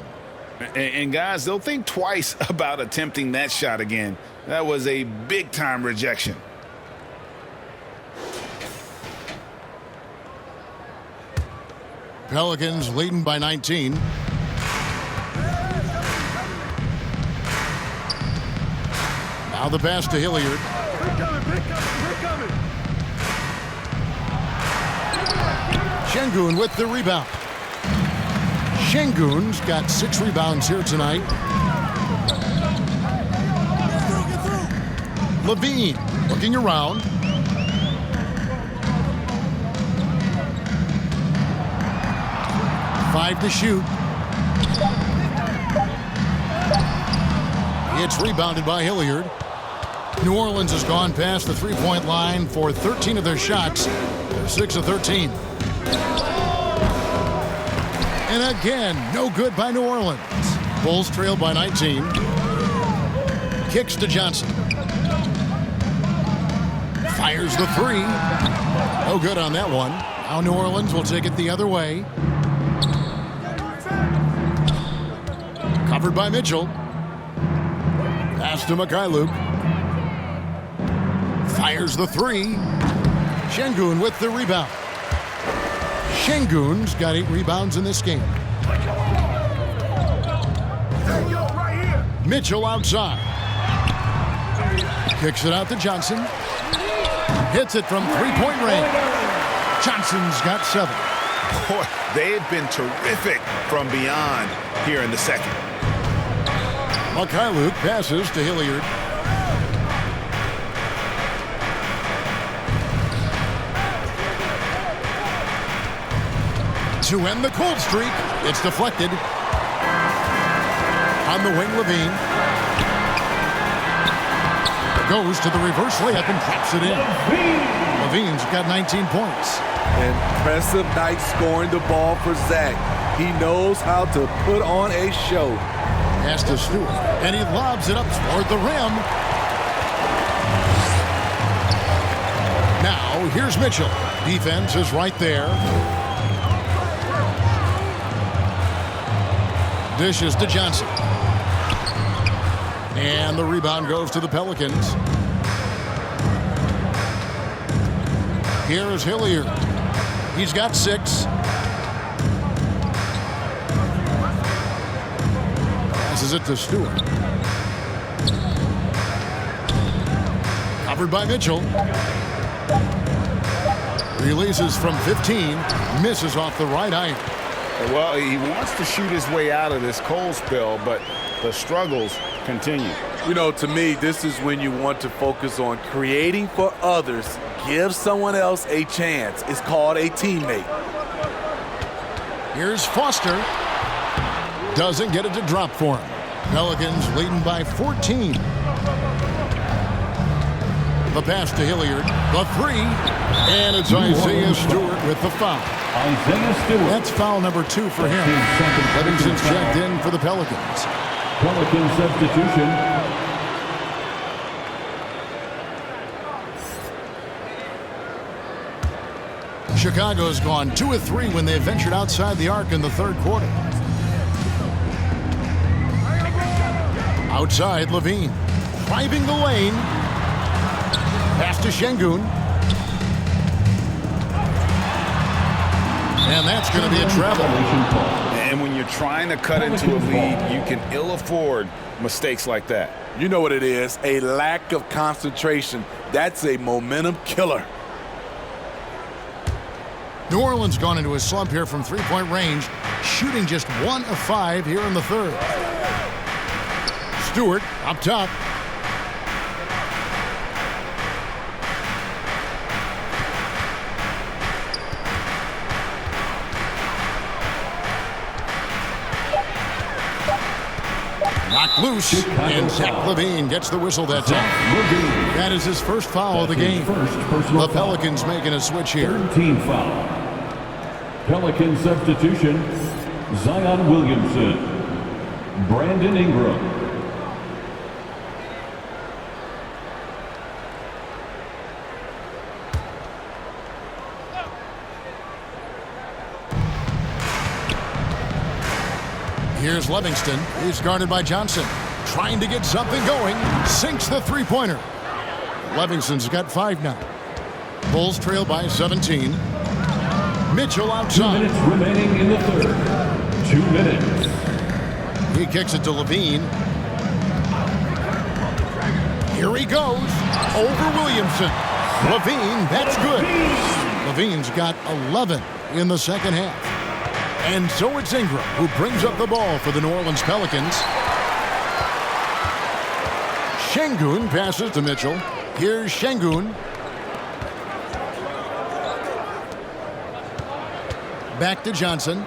And guys, they'll think twice about attempting that shot again. That was a big-time rejection. Pelicans leading by 19. Now the pass to Hilliard. Şengün with the rebound. Şengün's got 6 rebounds here tonight. Levine looking around. Five to shoot. It's rebounded by Hilliard. New Orleans has gone past the three-point line for 13 of their shots. They're 6 of 13. And again, no good by New Orleans. Bulls trail by 19. Kicks to Johnson. Fires the three. No good on that one. Now New Orleans will take it the other way. Covered by Mitchell. Pass to Mikhailuk. Fires the three. Şengün with the rebound. Şengün's got 8 rebounds in this game. Mitchell outside. Kicks it out to Johnson. Hits it from three-point range. Johnson's got 7. Boy, they have been terrific from beyond here in the second. Mikhailuk passes to Hilliard. To end the cold streak, it's deflected. On the wing, Levine. Goes to the reverse layup and drops it in. Levine's got 19 points. Impressive night scoring the ball for Zach. He knows how to put on a show. Pass to Stewart, and he lobs it up toward the rim. Now, here's Mitchell. Defense is right there. Dishes to Johnson. And the rebound goes to the Pelicans. Here is Hilliard. He's got 6. Passes it to Stewart. Covered by Mitchell. Releases from 15. Misses off the right iron. Well, he wants to shoot his way out of this cold spell, but the struggles continue. You know, to me, this is when you want to focus on creating for others. Give someone else a chance. It's called a teammate. Here's Foster. Doesn't get it to drop for him. Pelicans leading by 14. The pass to Hilliard. The 3. And it's Isaiah Stewart with the foul. Isaiah Stewart. That's foul number 2 for him. Livingston's checked in for the Pelicans. Pelican substitution. Chicago's gone 2 of 3 when they ventured outside the arc in the third quarter. Outside, Levine driving the lane. Pass to Şengün. And that's going to be a travel. And when you're trying to cut into a lead, you can ill afford mistakes like that. You know what it is, a lack of concentration. That's a momentum killer. New Orleans gone into a slump here from three-point range, shooting just 1 of 5 here in the third. Stewart up top. Knocked loose, and Zach Levine gets the whistle that time. That is his first foul of the game. The Pelicans making a switch here. 13 foul. Pelican substitution, Zion Williamson, Brandon Ingram. Here's Livingston. He's guarded by Johnson. Trying to get something going. Sinks the three-pointer. Livingston's got 5 now. Bulls trail by 17. Mitchell outside. 2 minutes remaining in the third. 2 minutes. He kicks it to Levine. Here he goes. Over Williamson. Levine, that's good. Levine's got 11 in the second half. And so it's Ingram who brings up the ball for the New Orleans Pelicans. Şengün passes to Mitchell. Here's Şengün. Back to Johnson.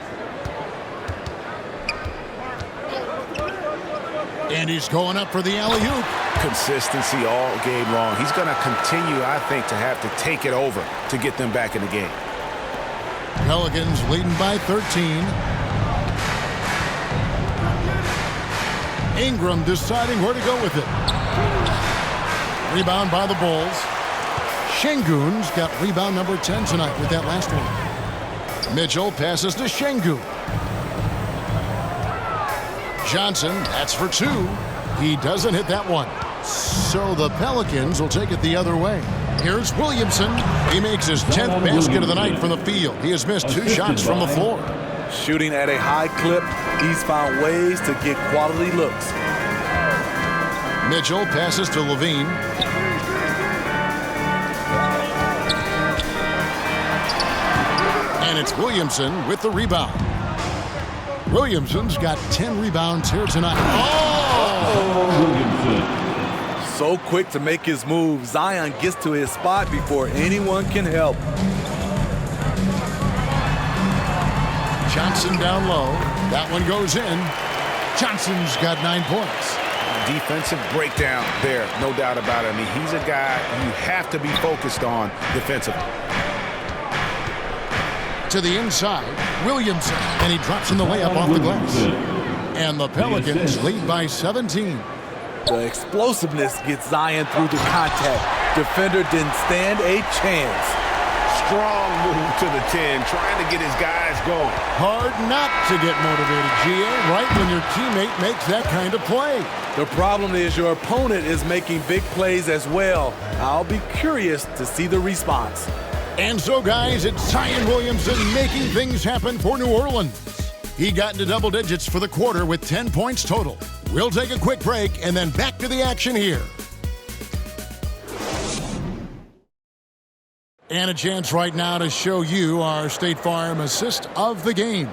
And he's going up for the alley-oop. Consistency all game long. He's going to continue, I think, to have to take it over to get them back in the game. Pelicans leading by 13. Ingram deciding where to go with it. Rebound by the Bulls. Şengün's got rebound number 10 tonight with that last one. Mitchell passes to Şengün. Johnson, that's for 2. He doesn't hit that one. So the Pelicans will take it the other way. Here's Williamson. He makes his 10th basket of the night from the field. He has missed 2 shots from the floor. Shooting at a high clip, he's found ways to get quality looks. Mitchell passes to Levine. And it's Williamson with the rebound. Williamson's got 10 rebounds here tonight. Williamson. So quick to make his move. Zion gets to his spot before anyone can help. Johnson down low. That one goes in. Johnson's got 9 points. Defensive breakdown there, no doubt about it. I mean, he's a guy you have to be focused on defensively. To the inside, Williamson, and he drops in the layup off the glass. And the Pelicans lead by 17. The explosiveness gets Zion through the contact. Defender didn't stand a chance. Strong move to the 10, trying to get his guys going. Hard not to get motivated, GA, right when your teammate makes that kind of play. The problem is your opponent is making big plays as well. I'll be curious to see the response. And so, guys, it's Zion Williamson making things happen for New Orleans. He got into double digits for the quarter with 10 points total. We'll take a quick break and then back to the action here. And a chance right now to show you our State Farm assist of the game.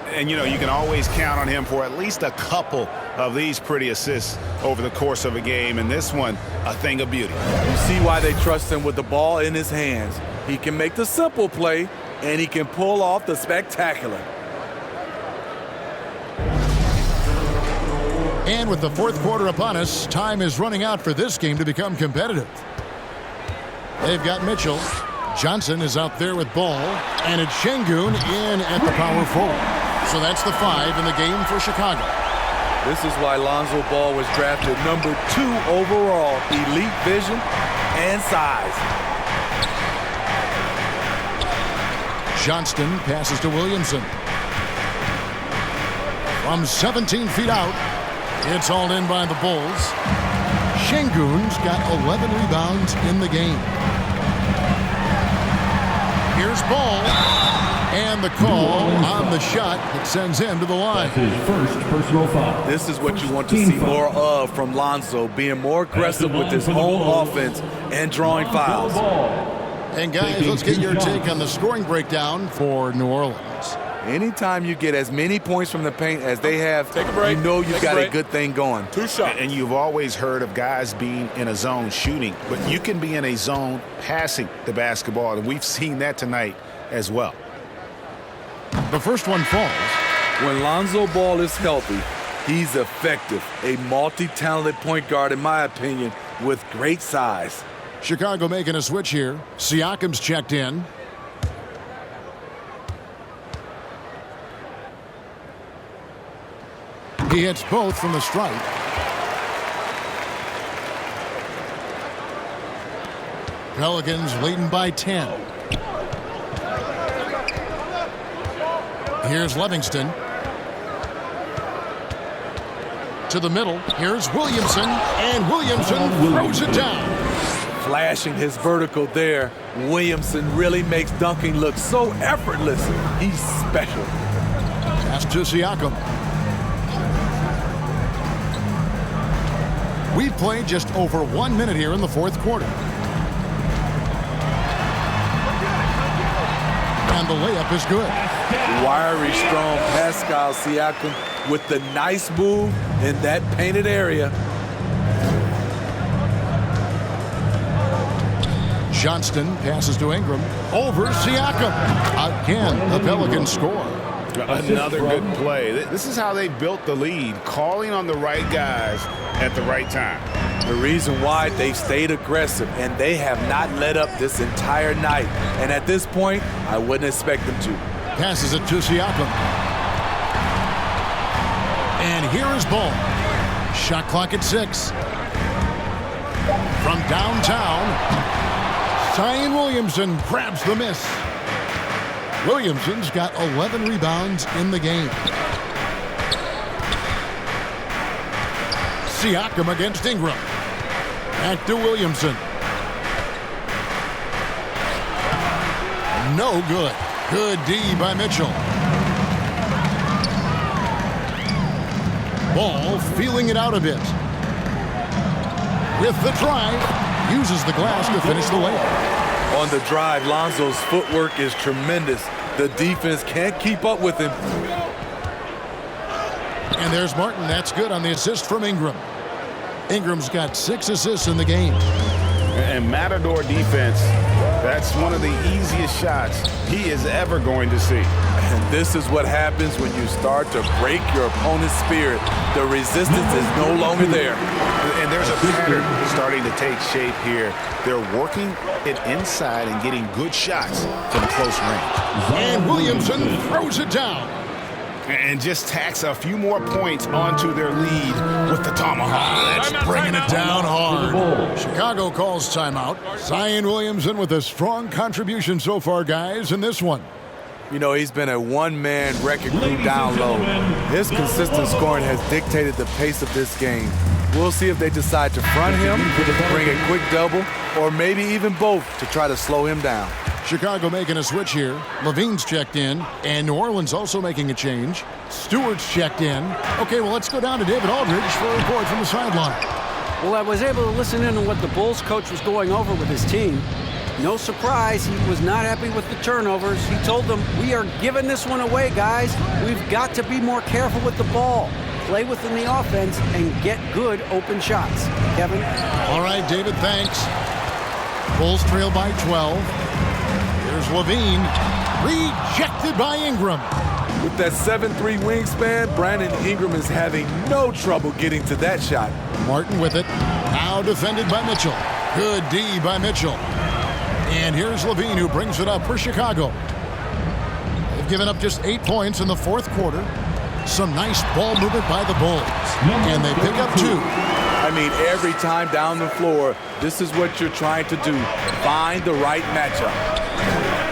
And, you know, you can always count on him for at least a couple of these pretty assists over the course of a game. And this one, a thing of beauty. You see why they trust him with the ball in his hands. He can make the simple play, and he can pull off the spectacular. And with the fourth quarter upon us, time is running out for this game to become competitive. They've got Mitchell. Johnson is out there with ball, and it's Şengün in at the power forward. So that's the 5 in the game for Chicago. This is why Lonzo Ball was drafted number 2 overall. Elite vision and size. Johnston passes to Williamson. From 17 feet out, it's hauled in by the Bulls. Şengün's got 11 rebounds in the game. Here's Ball. And the call on the shot that sends him to the line. That's his first personal foul. This is what you want to see more of from Lonzo, being more aggressive with his own offense and drawing fouls. And guys, let's get your take on the scoring breakdown for New Orleans. Anytime you get as many points from the paint as they have, you know you've got a good thing going. 2 shots. And you've always heard of guys being in a zone shooting, but you can be in a zone passing the basketball, and we've seen that tonight as well. The first one falls. When Lonzo Ball is healthy, he's effective. A multi-talented point guard, in my opinion, with great size. Chicago making a switch here. Siakam's checked in. He hits both from the stripe. Pelicans leading by 10. Here's Livingston. To the middle. Here's Williamson. And Williamson throws it down. Flashing his vertical there. Williamson really makes dunking look so effortless. He's special. Pass to Siakam. We've played just over 1 minute here in the fourth quarter. And the layup is good. Wiry, strong Pascal Siakam with the nice move in that painted area. Johnston passes to Ingram. Over Siakam. Again, the Pelicans score. Another good play. This is how they built the lead, calling on the right guys at the right time. The reason why they've stayed aggressive, and they have not let up this entire night. And at this point, I wouldn't expect them to. Passes it to Siakam. And here is Ball. Shot clock at 6. From downtown, Zion Williamson grabs the miss. Williamson's got 11 rebounds in the game. Siakam against Ingram. Back to Williamson. No good. Good D by Mitchell. Ball feeling it out a bit. With the drive, uses the glass to finish the layup. On the drive, Lonzo's footwork is tremendous. The defense can't keep up with him. And there's Martin. That's good on the assist from Ingram. Ingram's got 6 assists in the game. And Matador defense, that's one of the easiest shots he is ever going to see. And this is what happens when you start to break your opponent's spirit. The resistance is no longer there. And there's a pattern starting to take shape here. They're working it inside and getting good shots from close range. And Williamson throws it down. And just tacks a few more points onto their lead with the tomahawk. That's bringing it down hard. Chicago calls timeout. Zion Williamson with a strong contribution so far, guys, in this one. You know, he's been a one-man wrecking crew down low. His consistent scoring has dictated the pace of this game. We'll see if they decide to front him, bring a quick double, or maybe even both to try to slow him down. Chicago making a switch here. Levine's checked in, and New Orleans also making a change. Stewart's checked in. Okay, well, let's go down to David Aldridge for a report from the sideline. Well, I was able to listen in on what the Bulls coach was going over with his team. No surprise, he was not happy with the turnovers. He told them, we are giving this one away, guys. We've got to be more careful with the ball. Play within the offense and get good open shots. Kevin? All right, David, thanks. Bulls trail by 12. Here's Levine. Rejected by Ingram. With that 7'3" wingspan, Brandon Ingram is having no trouble getting to that shot. Martin with it. Now defended by Mitchell. Good D by Mitchell. And here's Levine, who brings it up for Chicago. They've given up just 8 points in the fourth quarter. Some nice ball movement by the Bulls. And they pick up 2. I mean, every time down the floor, this is what you're trying to do. Find the right matchup.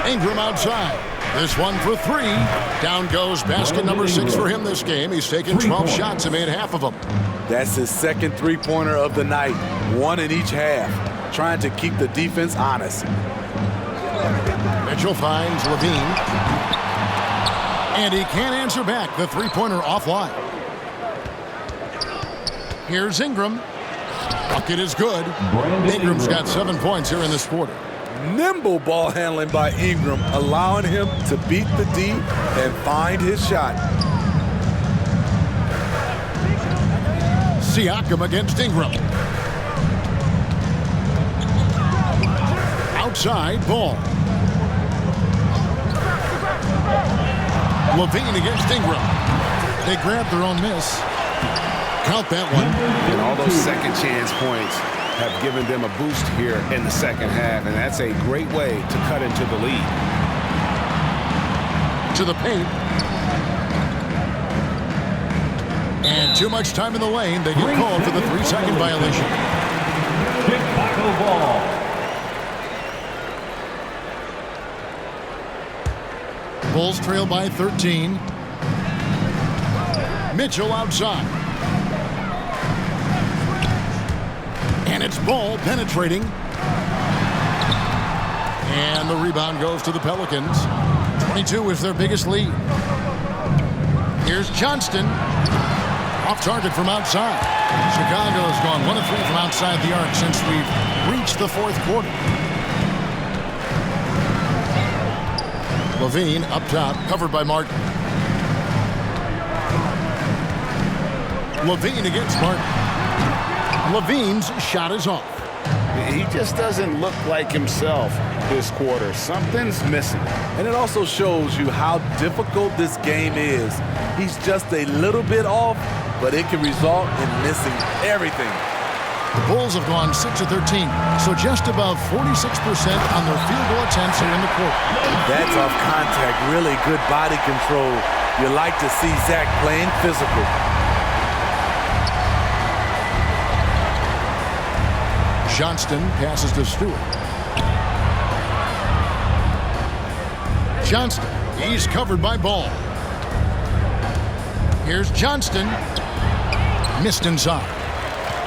Ingram outside. This one for 3. Down goes basket number 6 for him this game. He's taken 12 shots and made half of them. That's his second three-pointer of the night, one in each half, trying to keep the defense honest. Mitchell finds Levine. And he can't answer back. The three-pointer offline. Here's Ingram. Bucket is good. Ingram's got 7 points here in this quarter. Nimble ball handling by Ingram, allowing him to beat the D and find his shot. Siakam against Ingram. Outside ball. Levine against Ingram. They grab their own miss. Count that one. And all those second chance points have given them a boost here in the second half, and that's a great way to cut into the lead. To the paint. And too much time in the lane. They get called for the 3-second violation. Chicago ball. Bulls trail by 13. Mitchell outside. And it's Ball penetrating. And the rebound goes to the Pelicans. 22 is their biggest lead. Here's Johnston. Off target from outside. Chicago has gone 1 of 3 from outside the arc since we've reached the fourth quarter. Levine up top, covered by Martin. Levine against Martin. Levine's shot is off. He just doesn't look like himself this quarter. Something's missing. And it also shows you how difficult this game is. He's just a little bit off, but it can result in missing everything. The Bulls have gone 6 of 13, so just above 46% on their field goal attempts are in the court. That's off contact, really good body control. You like to see Zach playing physical. Johnston passes to Stewart. Johnston, he's covered by Ball. Here's Johnston. Missed inside.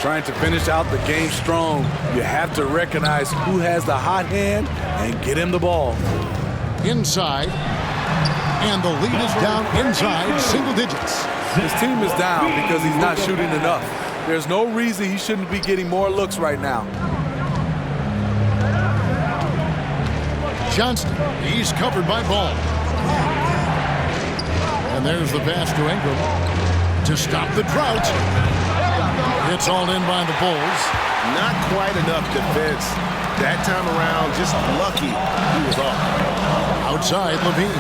Trying to finish out the game strong, you have to recognize who has the hot hand and get him the ball. Inside. And the lead is down inside single digits. His team is down because he's not shooting enough. There's no reason he shouldn't be getting more looks right now. Johnston, he's covered by Ball. And there's the pass to Ingram to stop the drought. It's all in by the Bulls. Not quite enough defense. That time around, just lucky he was off. Outside, Levine.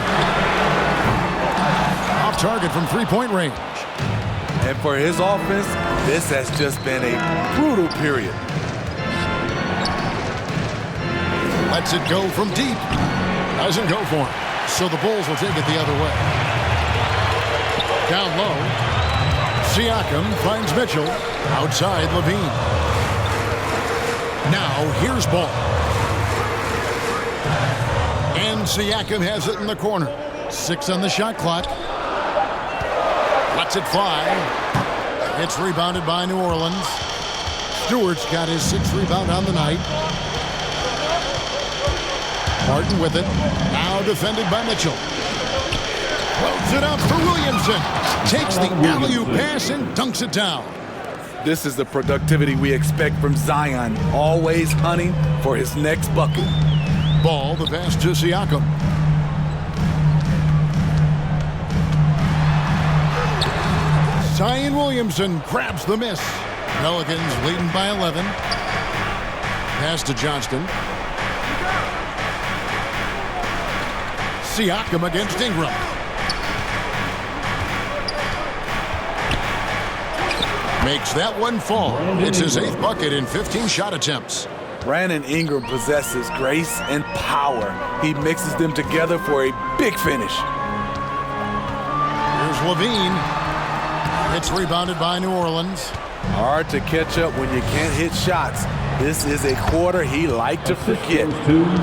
Off target from three-point range. And for his offense, this has just been a brutal period. Lets it go from deep. Doesn't go for him. So the Bulls will take it the other way. Down low. Siakam finds Mitchell. Outside, Levine. Now, here's Ball. And Siakam has it in the corner. 6 on the shot clock. Lets it fly. It's rebounded by New Orleans. Stewart's got his 6th rebound on the night. Martin with it. Now defended by Mitchell. Floats it up for Williamson. Takes the alley-oop pass and dunks it down. This is the productivity we expect from Zion. Always hunting for his next bucket. Ball, the pass to Siakam. Zion Williamson grabs the miss. Pelicans leading by 11. Pass to Johnston. Siakam against Ingram. Makes that one fall. It's his 8th bucket in 15 shot attempts. Brandon Ingram possesses grace and power. He mixes them together for a big finish. Here's Levine. It's rebounded by New Orleans. Hard to catch up when you can't hit shots. This is a quarter he liked to forget.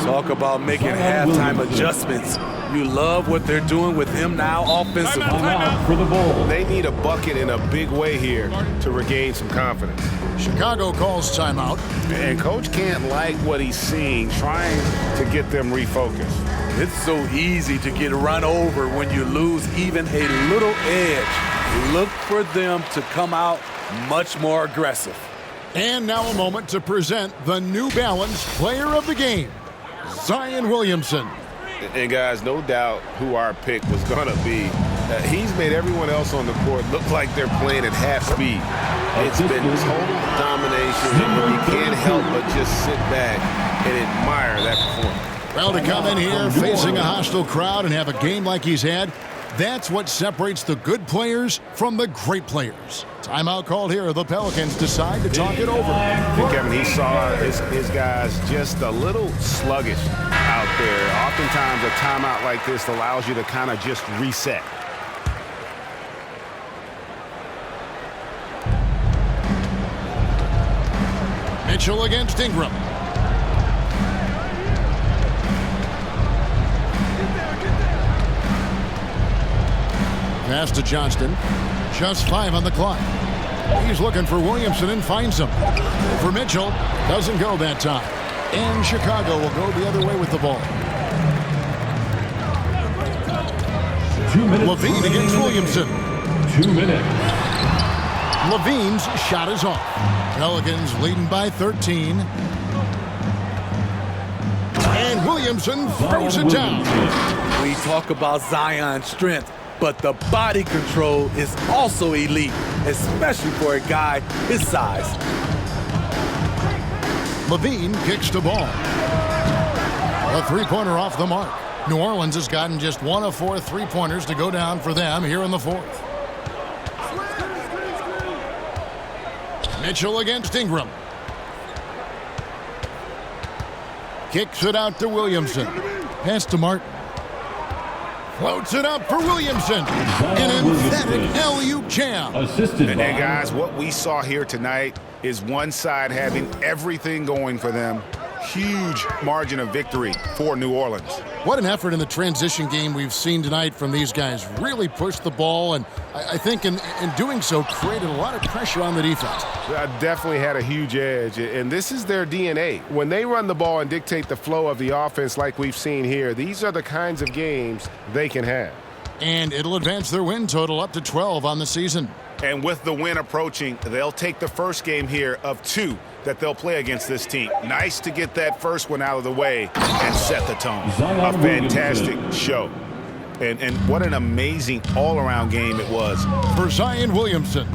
Talk about making halftime adjustments. You love what they're doing with him now offensively. Timeout for the Bulls. They need a bucket in a big way here to regain some confidence. Chicago calls timeout. And Coach can't like what he's seeing, trying to get them refocused. It's so easy to get run over when you lose even a little edge. Look for them to come out much more aggressive. And now a moment to present the New Balance Player of the Game, Zion Williamson. And guys, no doubt who our pick was going to be. He's made everyone else on the court look like they're playing at half speed. It's been total domination, and you can't help but just sit back and admire that performance. Well, to come in here facing a hostile crowd and have a game like he's had, that's what separates the good players from the great players. Timeout called here. The Pelicans decide to talk it over. And Kevin, he saw his guys just a little sluggish out there. Oftentimes, a timeout like this allows you to kind of just reset. Mitchell against Ingram. Pass to Johnston. Just 5 on the clock. He's looking for Williamson and finds him. For Mitchell, doesn't go that time. And Chicago will go the other way with the ball. 2 minutes. Levine against Williamson. 2 minutes. Levine's shot is off. Pelicans leading by 13. And Williamson throws it down. We talk about Zion's strength, but the body control is also elite, especially for a guy his size. Levine kicks the ball. A three-pointer off the mark. New Orleans has gotten just 1 of 4 three-pointers to go down for them here in the fourth. Mitchell against Ingram. Kicks it out to Williamson. Pass to Martin. Floats it up for Williamson. An emphatic alley-oop jam. And guys, what we saw here tonight is one side having everything going for them. Huge margin of victory for New Orleans. What an effort in the transition game we've seen tonight from these guys. Really pushed the ball, and I think in doing so created a lot of pressure on the defense. Definitely had a huge edge, and this is their DNA. When they run the ball and dictate the flow of the offense like we've seen here, these are the kinds of games they can have. And it'll advance their win total up to 12 on the season. And with the win approaching, they'll take the first game here of 2 that they'll play against this team. Nice to get that first one out of the way and set the tone. A fantastic show. And what an amazing all-around game it was. For Zion Williamson.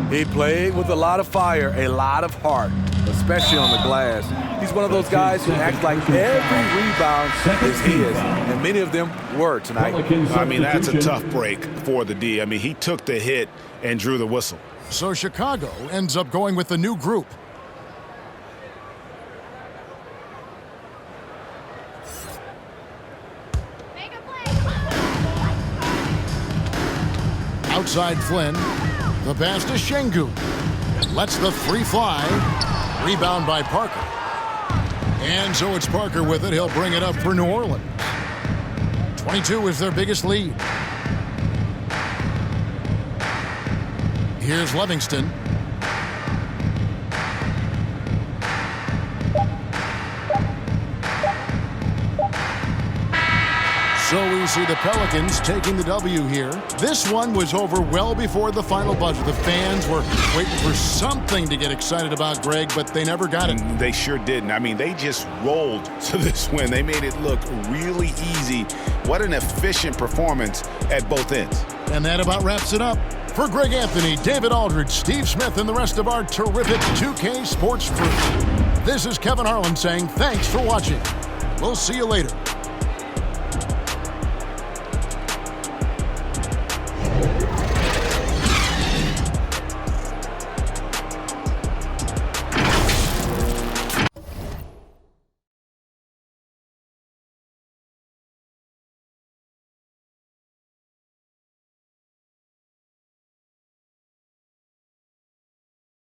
He played with a lot of fire, a lot of heart, especially on the glass. He's one of those guys who acts like every rebound is his, and many of them were tonight. I mean, that's a tough break for the D. I mean, he took the hit and drew the whistle. So Chicago ends up going with the new group. Outside Flynn. The pass to Şengün. Lets the three fly. Rebound by Parker. And so it's Parker with it. He'll bring it up for New Orleans. 22 is their biggest lead. Here's Livingston. So we see the Pelicans taking the W here. This one was over well before the final buzzer. The fans were waiting for something to get excited about, Greg, but they never got it. They sure didn't. I mean, they just rolled to this win. They made it look really easy. What an efficient performance at both ends. And that about wraps it up. For Greg Anthony, David Aldridge, Steve Smith, and the rest of our terrific 2K Sports crew, this is Kevin Harlan saying thanks for watching. We'll see you later.